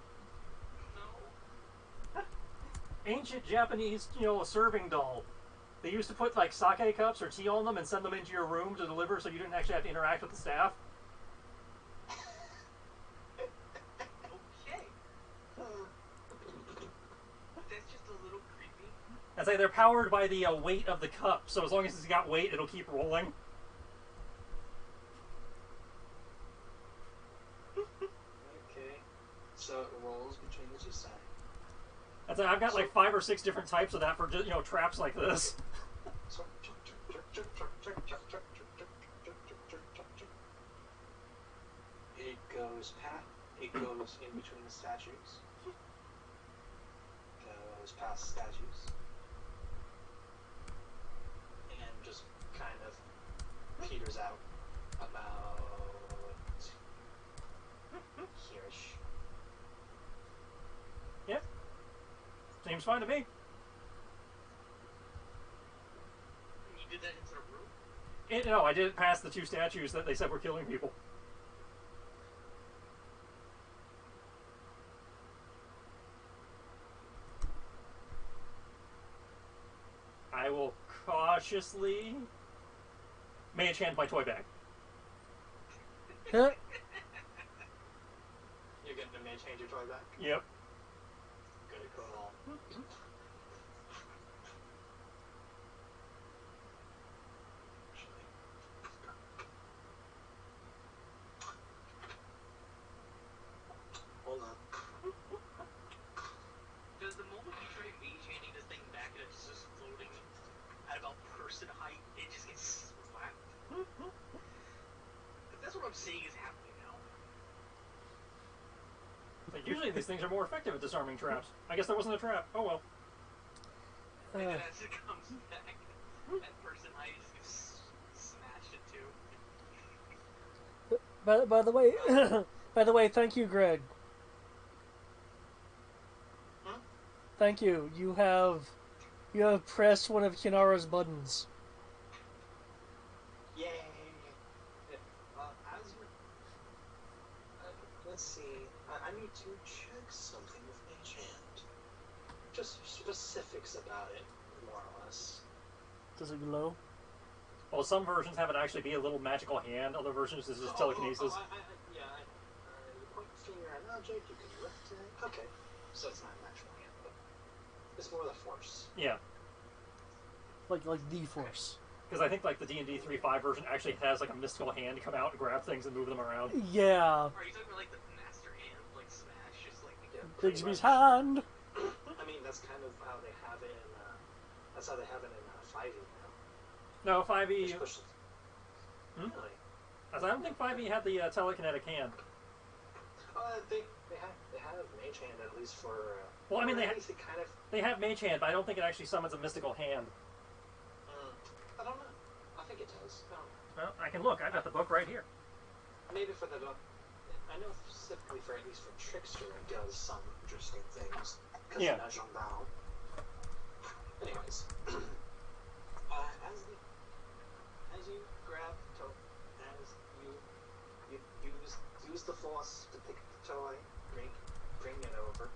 No. Ancient Japanese, serving doll. They used to put like sake cups or tea on them and send them into your room to deliver, so you didn't actually have to interact with the staff. Okay. That's just a little creepy. I'd say they're powered by the weight of the cup, so as long as it's got weight, it'll keep rolling. Okay. So it rolls between the two sides. I'd say I've got like 5 or 6 different types of that for just, traps like this. So it goes in between the statues. Goes past statues. And just kind of peters out about here-ish. Yep. Seems fine to me. You did that into the room? No, I did it past the 2 statues that they said were killing people. I will cautiously mage hand my toy bag. Huh? You're getting a mage hand your toy back? Yep. Good call. Hold on. Does the moment you try mage handing this thing back and it's just floating at about person height, it just gets slapped? That's what I'm seeing is happening now. Like, usually these things are more effective at disarming traps. I guess there wasn't a trap. Oh well. And then as it comes back, that person height just gets smashed into. By the way, by the way, thank you, Greg. Huh? Thank you. You have pressed one of Kinara's buttons. Yay! As you, let's see. I need to check something with Mage Hand. Just specifics about it, more or less. Does it glow? Well, some versions have it actually be a little magical hand. Other versions is just telekinesis. You point your finger at an object, you can lift it. Okay, so it's not a natural hand, but it's more the force. Yeah, Like the Force. because I think like the D&D 3.5 version actually has like a mystical hand to come out and grab things and move them around. Yeah. Are you talking about like the master hand, like Smash, just like Bigsby's hand. I mean, that's kind of how they have it in. That's how they have it in 5e now. No, 5e. Just push Hmm? Really? I don't think 5e had the telekinetic hand. They have Mage Hand at least for. Well, I mean, at least it kind of. They have mage hand, but I don't think it actually summons a mystical hand. I don't know. I think it does. I don't know. Well, I can look. I've got the book right here. Maybe for the. I know specifically for at least for Trickster, it does some interesting things. Because Yeah. of Jean-Bao. Anyways, as you grab the toy, as you use the force to pick the toy, bring it over,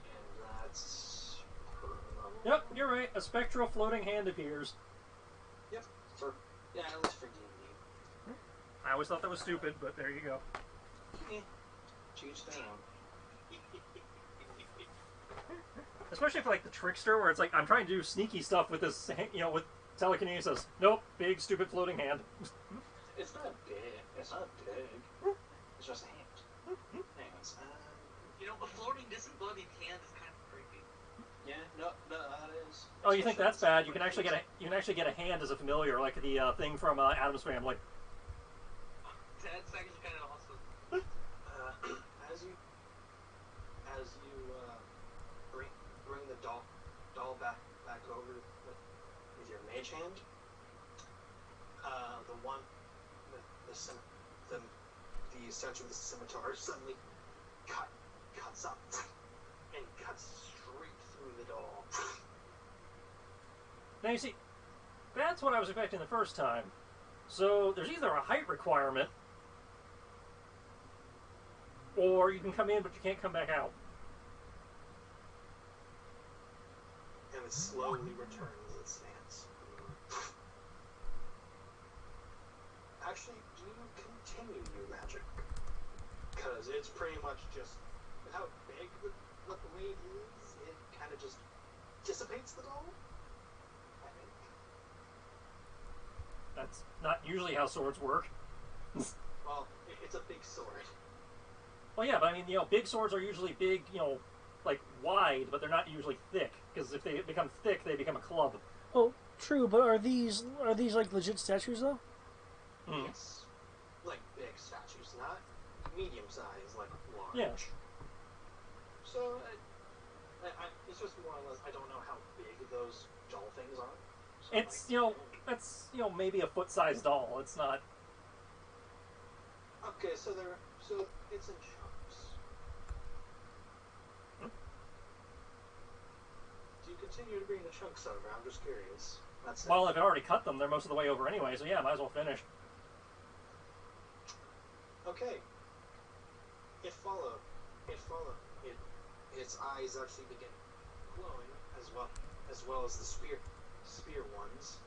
and that's. Yep, you're right. A spectral floating hand appears. Yep. At least for D&D. I always thought that was stupid, but there you go. To each their own. Especially for like the trickster, where it's like I'm trying to do sneaky stuff with this, with telekinesis. Nope, big stupid floating hand. It's not big. It's not big. It's just a hand. Anyways, a floating disembodied hand is kind of creepy. yeah, no, that is. Oh, you think that's bad? You can actually get a hand as a familiar, like the thing from Addams Family. That's actually kind of awesome. mage hand, the one with the statue with the scimitar suddenly cuts up and cuts straight through the doll. Now you see, that's what I was expecting the first time. So there's either a height requirement, or you can come in but you can't come back out. And it slowly returns its stance. Actually, do you continue your magic? Because it's pretty much just, with how big the blade is, it kind of just dissipates the doll, I think. That's not usually how swords work. Well, it's a big sword. Well, yeah, but I mean, big swords are usually big, like wide, but they're not usually thick. Because if they become thick, they become a club. Oh, true, but are these like legit statues though? Mm. Yes. Like big statues, not medium size, like large. Yeah. So, it's just more or less, I don't know how big those doll things are. So It's, that's, maybe a foot-sized doll. It's not... Okay, so it's in chunks. Do you continue to bring the chunks over? I'm just curious. That's Well, if I already cut them, they're most of the way over anyway, so yeah, might as well finish. Okay. It followed. Its eyes actually begin glowing as well as the spear ones,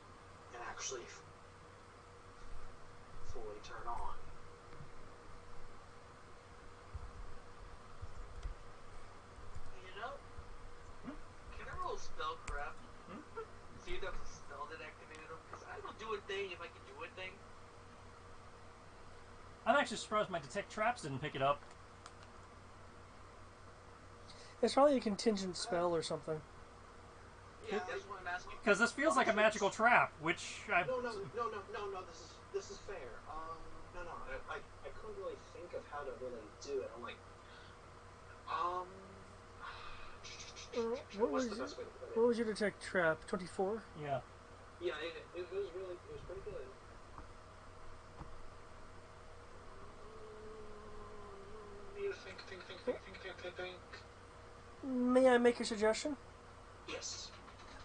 and actually fully turn on. Can I roll spellcraft? See if that was a spell that activated them? Because I will do a thing if I can do a thing. I'm actually surprised my detect traps didn't pick it up. It's probably a contingent spell or something. Yeah, That's what I'm asking. Because this feels like a magical trap, which I... No, this is fair. I couldn't really think of how to really do it. I'm like, what's the best way to put it? What was your detect trap? 24? Yeah. Yeah, it was pretty good. Need to think. May I make a suggestion? Yes.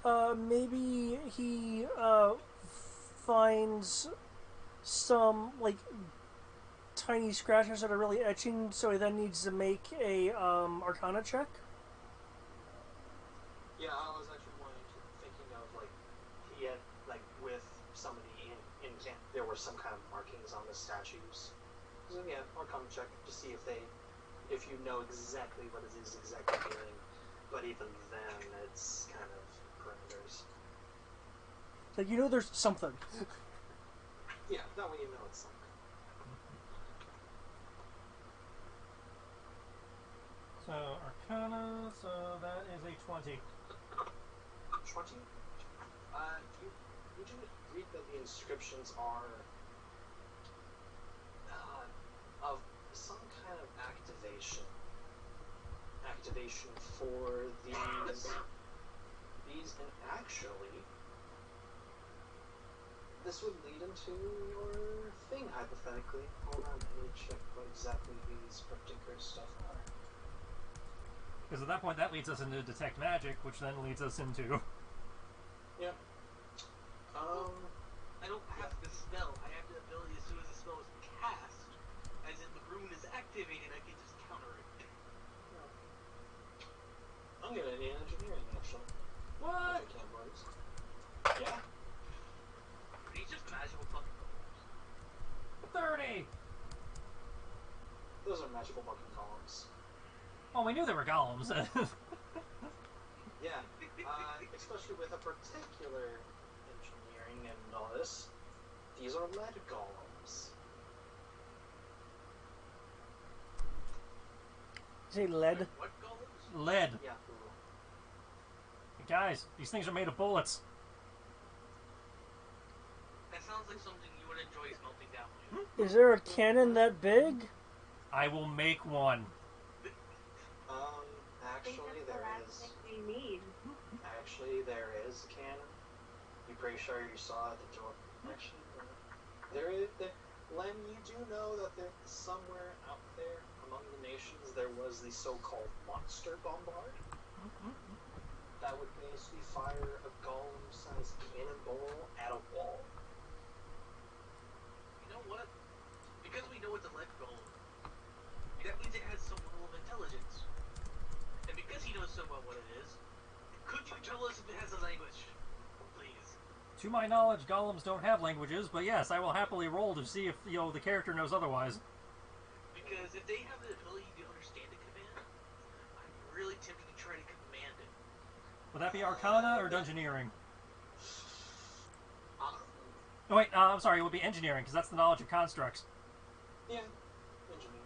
Maybe he finds some like tiny scratches that are really etching, so he then needs to make a Arcana check. Yeah, I was actually thinking of like he had like with somebody in camp, there were some kind of markings on the statues. So yeah, Arcana check to see if you know exactly what it is exactly doing. But even then, it's kind of parameters. Like, there's something. Yeah, that way you know it's something. So, Arcana, so that is a 20. 20? You do read that the inscriptions are of some kind of activation for these, and actually, this would lead into your thing, hypothetically. Hold on, let me check what exactly these particular stuff are. Because at that point, that leads us into Detect Magic, which then leads us into... Yep. I don't have the spell. I have the ability as soon as the spell is cast, as in the rune is activated, I can just counter it. I'm gonna need engineering, actually. What? If I can, boys. Yeah. He's just magical fucking golems. 30! Those are magical fucking columns. Oh, we knew they were golems. Yeah. Especially with a particular engineering and all this. These are lead golems. Say lead. What golems? Lead. Yeah. Guys, these things are made of bullets. That sounds like something you would enjoy melting down. Is there a cannon that big? I will make one. I think Actually that's the there last is. thing we need. Actually, there is a cannon. You pretty sure you saw at the door. Actually, Len, you do know that there somewhere out there among the nations there was the so-called monster bombard. That would basically fire a golem-sized cannonball at a wall. You know what? Because we know it's a lead golem, that means it has some level of intelligence. And because he knows so well what it is, could you tell us if it has a language? Please. To my knowledge, golems don't have languages, but yes, I will happily roll to see if the character knows otherwise. Because if they have the ability to understand a command, I'm really tempted to try to command it. Would that be Arcana or Dungeoneering? Um, Oh wait, I'm sorry, it would be Engineering, because that's the knowledge of constructs. yeah, engineer.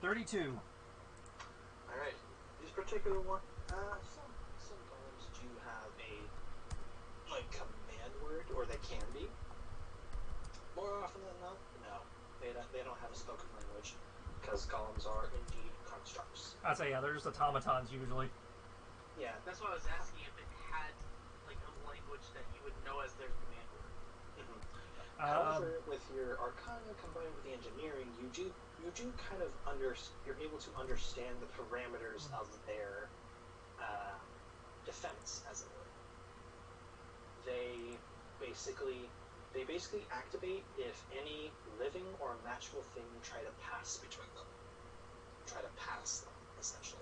32. Alright, these particular one, some golems do have a, command word, or they can be. More often than not, no. They don't have a spoken language, because golems are indeed constructs. I'd say, yeah, they're just automatons usually. Yeah, That's why I was asking if it had, a language that you would know as their command word. However, with your Arcana combined with the Engineering, you do kind of you're able to understand the parameters of their defense, as it were. They basically activate if any living or magical thing try to pass between them. Try to pass them, essentially.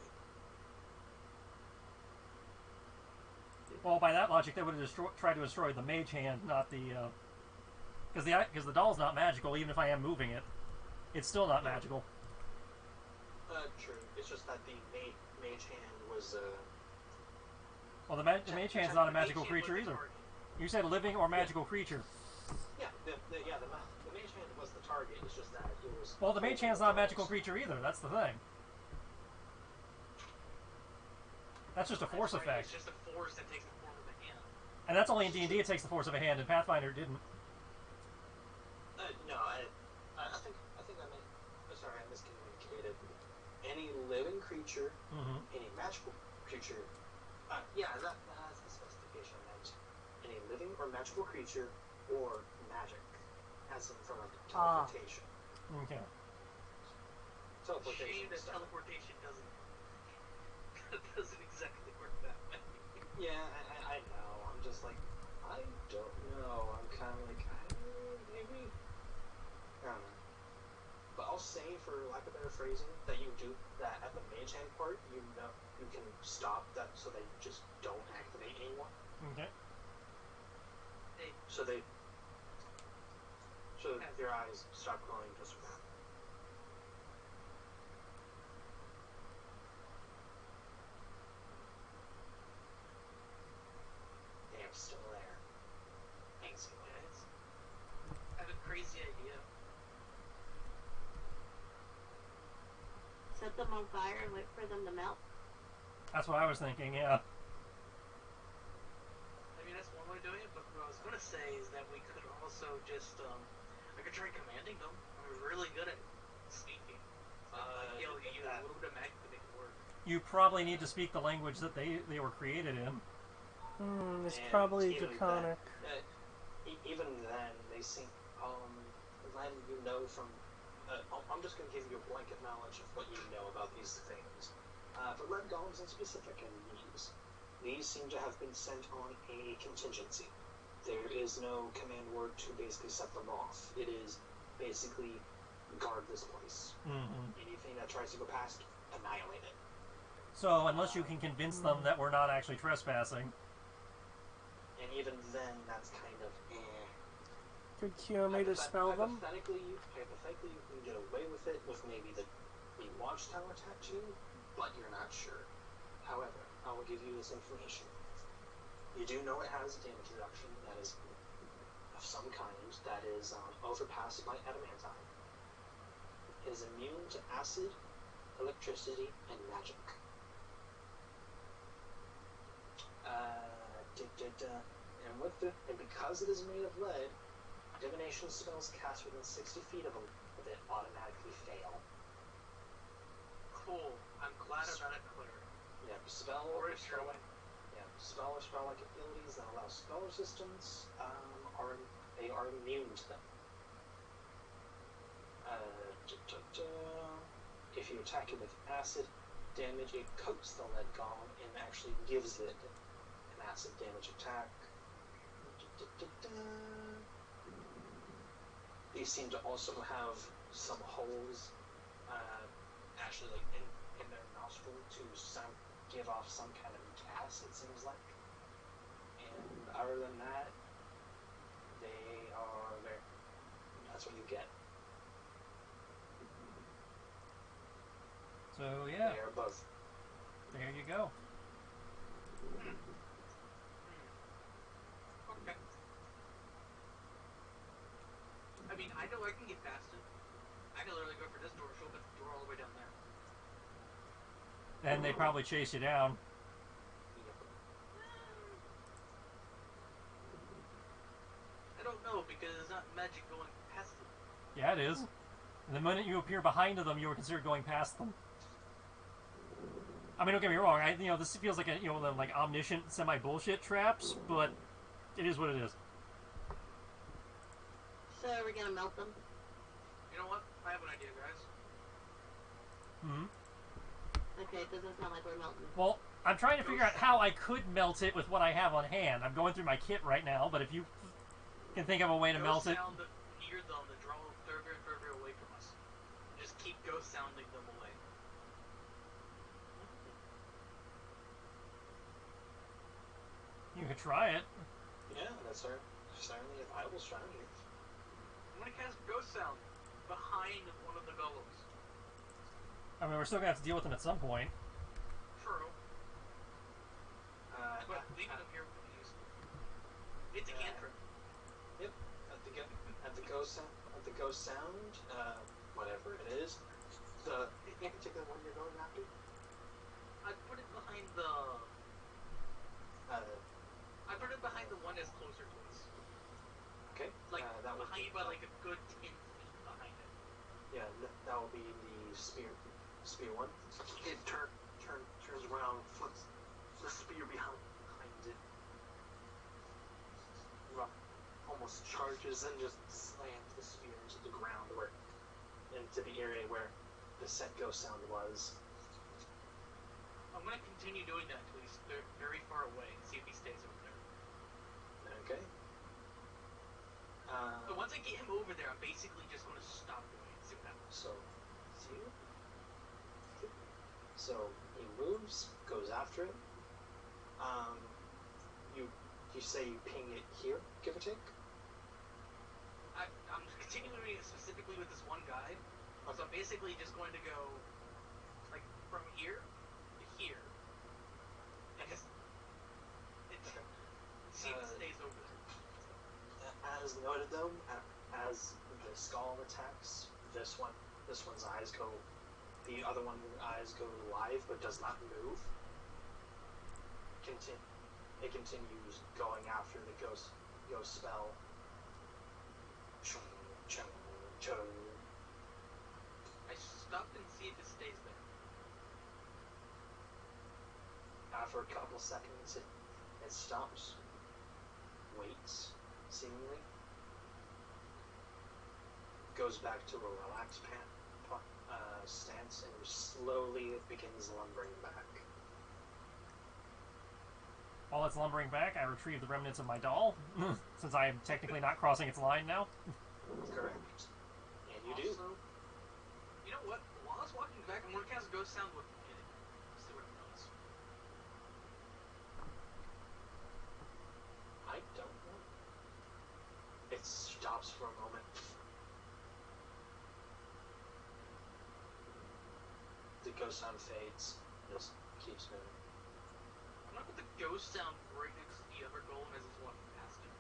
Well, by that logic, they would have tried to destroy the mage hand, not the... Because the doll's not magical, even if I am moving it. It's still not magical. True. It's just that the mage hand was, Well, the mage hand's not a magical creature either. You said living or magical creature. Yeah, the mage hand was the target. It's just that it was. Well, the mage hand's not a magical creature either. That's the thing. That's just a force effect. It's just a force that takes the form of a hand. And that's only in D&D it takes the force of a hand, and Pathfinder didn't. No, I think I meant. Sorry, I miscommunicated. Any living creature, any magical creature. Yeah, that has the specification I meant. Any living or magical creature, or magic, as in for teleportation. Okay. Teleportation. Shame that stuff. teleportation doesn't exactly work that way. Yeah, I know. I'm just like, I don't know. I'm kind of like, maybe. I don't know. But I'll say, for lack of better phrasing, that you do that at the mage hand part. You know, you can stop that so they just don't activate anyone. Okay. So your eyes stop glowing just for that. They're still there. Basically. I have a crazy idea. Set them on fire and wait for them to melt. That's what I was thinking, yeah. I mean, that's one way of doing it, but what I was going to say is that we could also just, I could try commanding them. I'm really good at speaking. You use a little bit of magic to make it work. You probably need to speak the language that they were created in. It's And probably even Draconic. Then, even then, they seem. Len, you know from. I'm just going to give you a blanket knowledge of what you know about these things. For lead golems in specific, and these seem to have been sent on a contingency. There is no command word to basically set them off. It is basically guard this place. Anything that tries to go past, annihilate it. So, unless you can convince them that we're not actually trespassing. And even then, that's kind of Could cure me to spell them? Hypothetically, you can get away with it with maybe the watchtower tattoo, but you're not sure. However, I will give you this information. You do know it has damage reduction that is of some kind that is overpassed by adamantine. It is immune to acid, electricity, and magic. And because it is made of lead, divination spells cast within 60 feet of it automatically fail. Cool. I'm glad about it clear. Yeah, spell Or or if you're spell. Yeah, spell or spell-like abilities that allow spell resistance they are immune to them. If you attack it with acid damage, it coats the lead golem and actually gives it an acid damage attack. They seem to also have some holes, actually, like in their nostril to give off some kind of gas. It seems like. And other than that, they are very. That's what you get. So yeah, They are both. there you go. Okay. I mean, I know I can get past it. I can literally go for this door, show up at the door all the way down there. And they probably chase you down. Yep. I don't know, because it's not magic going past it. Yeah, it is. And the minute you appear behind them, you are considered going past them. I mean, don't get me wrong. This feels like like omniscient semi-bullshit traps, but it is what it is. So are we gonna melt them? You know what? I have an idea, guys. Okay, it doesn't sound like we're melting. Well, I'm trying to figure out how I could melt it with what I have on hand. I'm going through my kit right now, but if you can think of a way to melt it. Sound near them that draw further and further away from us. Just keep ghost sounding them away. You could try it. Yeah, that's certainly a viable strategy. I'm gonna cast ghost sound behind one of the golems. I mean, we're still gonna have to deal with them at some point. True. But leaving them here would be useful. It's a cantrip. Yep. At the ghost sound, whatever it is, in particular one you're going after. I'd put it behind the. I put it behind the one that's closer to us. Okay. Like that would behind by like a good 10 feet behind it. Yeah, that will be the spear one. It turns around, flips the spear behind it, almost charges and just slams the spear into the ground into the area where the set ghost sound was. I'm gonna continue doing that until he's very far away and see if he stays over there. Okay. But once I get him over there, I'm basically just gonna stop doing it and see what happens. So he moves, goes after it. You say you ping it here, give or take? I'm continuing doing it specifically with this one guy. So I'm basically just going to go like from here to here. And just see if it stays over there. As noted though, as the skull attacks, this one's eyes go, the other one's eyes go live but does not move. It continues going after the ghost spell. Chung, chung, chung. I stop and see if it stays there. After a couple seconds, it stops, waits, seemingly, goes back to a relaxed stance, and slowly it begins lumbering back. While it's lumbering back, I retrieve the remnants of my doll, since I am technically not crossing its line now. Correct. And you do. You know what? While I was walking back, I'm going to cast Ghost Sound with it. See what it does. I don't know. It stops for a moment. The ghost sound fades. Just keeps moving. I'm going to put the Ghost Sound right next to the other golem as it's walking past it.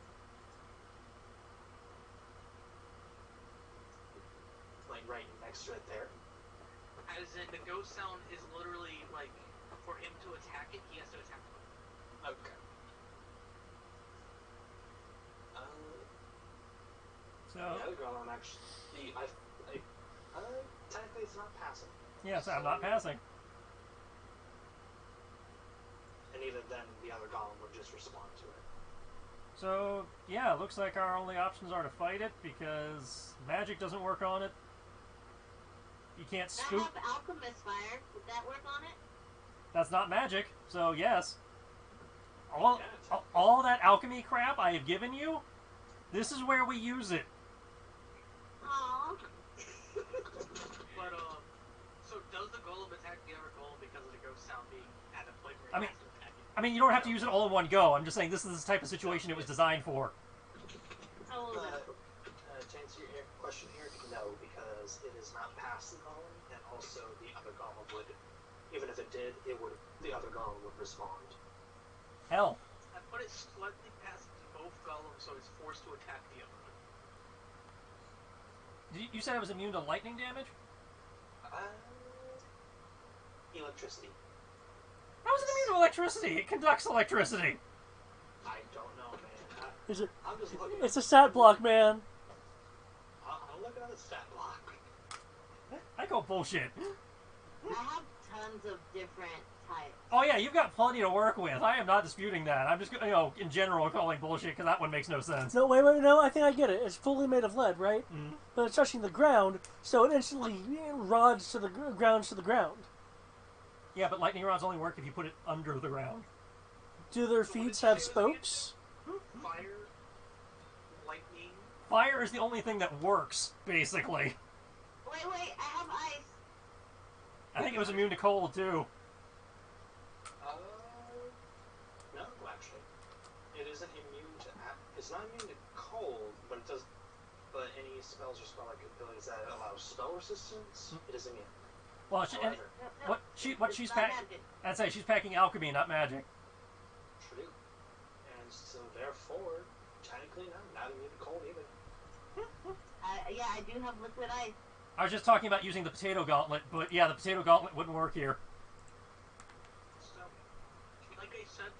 Like right next to it there. As in, the Ghost Sound is literally like, for him to attack it, he has to attack it. Okay. So The other golem actually, technically it's not passive. Yes, I'm not passing. And even then, the other golem would just respond to it. So, yeah, it looks like our only options are to fight it because magic doesn't work on it. You can't I spook. have alchemist fire. Would that work on it? That's not magic, so yes. All that alchemy crap I have given you, this is where we use it. Aww. But, so does the golem attack the other golem because of the ghost sound being at a point where it I mean- has to attack it? I mean, you don't have to use it all in one go. I'm just saying this is the type of situation it was designed for. Oh, no. To answer your question, Eric, no, because it is not past the golem, and also the other golem would, even if it did, the other golem would respond. Hell. I put it slightly past both golems, so it's forced to attack the other one. You said it was immune to lightning damage? Electricity. How is it immune to electricity? It conducts electricity. I don't know, man. Is it? I'm just looking. It's a stat block, man. I'm looking at the stat block. I go bullshit. I have tons of different types. Oh yeah, you've got plenty to work with. I am not disputing that. I'm just, in general calling bullshit because that one makes no sense. No, wait, no, I think I get it. It's fully made of lead, right? Mm. But it's touching the ground, so it instantly rods to the grounds to the ground. Yeah, but lightning rods only work if you put it under the ground. Do their feet have spokes? Fire, lightning. Fire is the only thing that works, basically. Wait, I have ice. I think it was immune to cold, too. No, actually. It isn't immune to... It's not immune to cold, but it does... But any spells or spell-like abilities that allow spell resistance, it is immune. Well, However, No, what she's it's not packing... magic. I'd say she's packing alchemy, not magic. true. And so, therefore, technically, no, not immune to cold either. Yeah, I do have liquid ice. I was just talking about using the potato gauntlet, but yeah, the potato gauntlet wouldn't work here. So, like I said,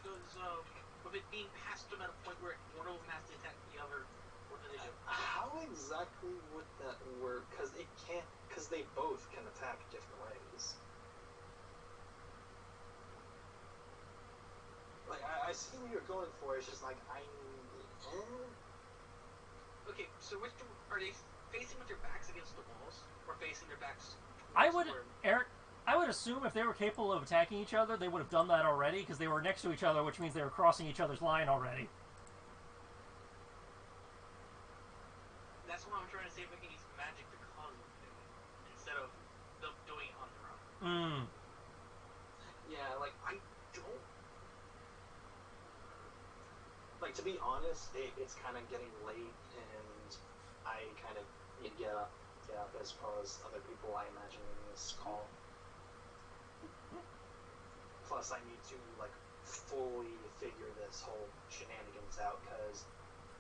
with it being past them at a point where one of them has to attack the other, what do they do? How exactly would that work? Because it can't... Because they both can attack different ways. Like, I see what you're going for. It's just like, Okay, so are they facing with their backs against the walls, or facing their backs? I would assume if they were capable of attacking each other, they would have done that already, because they were next to each other, which means they were crossing each other's line already. That's what I'm trying to say. If we can use magic to cause it instead of them doing it on their own. yeah, like, I don't... Like, to be honest, it's kind of getting late, and I kind of need to get up as far as other people I imagine in this call. Plus, I need to, like, fully figure this whole shenanigans out, because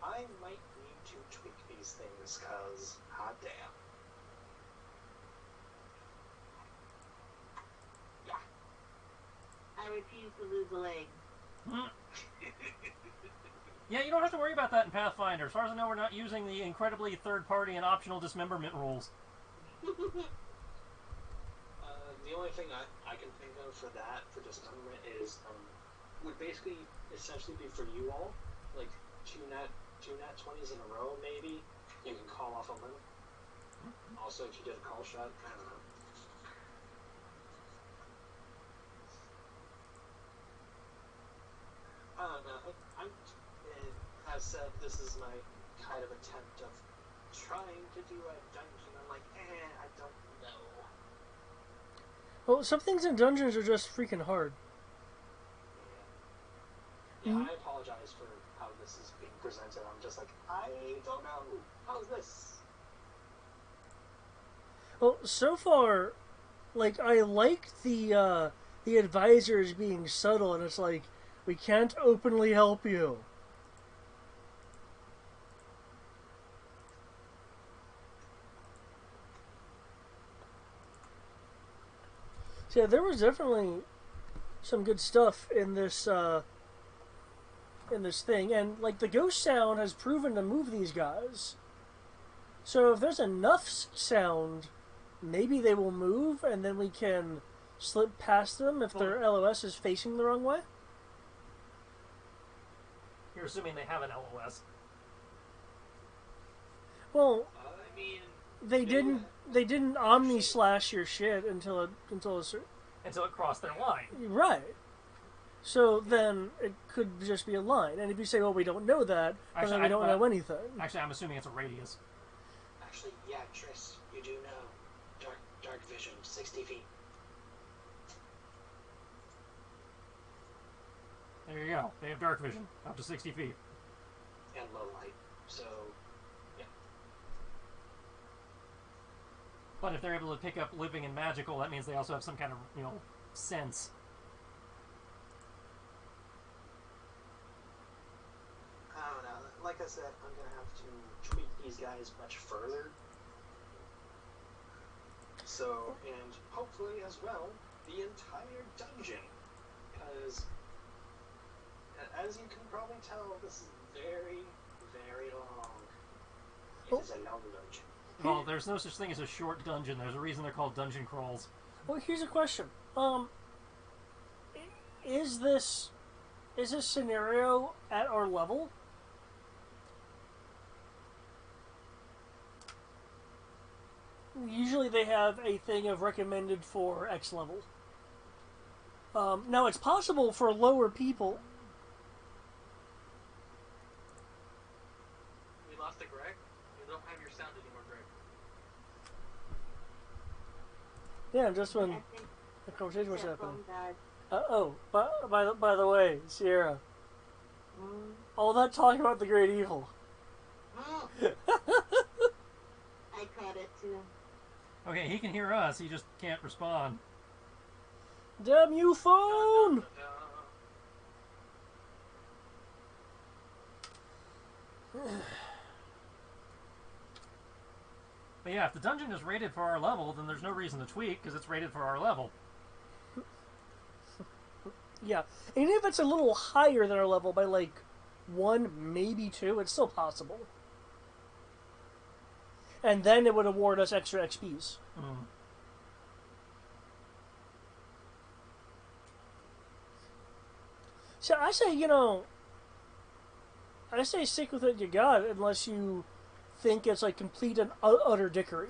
I might need to tweak these things, because, hot damn. Yeah. I refuse to lose a leg. Yeah, you don't have to worry about that in Pathfinder. As far as I know, we're not using the incredibly third-party and optional dismemberment rules. The only thing I can think of for that, for dismemberment, is would basically essentially be for you all, like two nat 20s in a row, maybe. You can call off a limb. Also, if you did a call shot, I don't know. I don't know. As said, this is my kind of attempt of trying to do a dungeon. I'm like, I don't know. Well, some things in dungeons are just freaking hard. Yeah, I apologize for how this is being presented. I'm just like, I don't know. How's this? Well, so far, like, I like the advisors being subtle, and it's like, we can't openly help you. So yeah, there was definitely some good stuff in this thing, and like the ghost sound has proven to move these guys. So if there's enough sound maybe they will move, and then we can slip past them if their LOS is facing the wrong way. You're assuming they have an LOS. Well, I mean, they didn't omni slash your shit until a certain. Until it crossed their line. Right. So then it could just be a line. And if you say, well, we don't know that, then we don't know anything. Actually, I'm assuming it's a radius. Actually, yeah, Tris, you do know. Dark vision, 60 feet. There you go. They have dark vision, up to 60 feet. And low light. So, yeah. But if they're able to pick up living and magical, that means they also have some kind of, sense. I don't know. Like I said, I'm going to have to tweak these guys much further. So, and hopefully as well, the entire dungeon. Because, as you can probably tell, this is very, very long. It is a long dungeon. Well, there's no such thing as a short dungeon. There's a reason they're called dungeon crawls. Well, here's a question. Is this scenario at our level? Usually they have a thing of recommended for X level. Now it's possible for lower people. we lost it, Greg. You don't have your sound anymore, Greg. Yeah, just when the conversation was happening. By the way, Sierra, all that talking about the Great Evil. I caught it too. Okay, he can hear us, he just can't respond. Damn you, phone! But yeah, if the dungeon is rated for our level, then there's no reason to tweak, because it's rated for our level. Yeah, and if it's a little higher than our level by like 1, maybe 2, it's still possible. And then it would award us extra XPs. Mm. So I say stick with what you got unless you think it's like complete and utter dickery.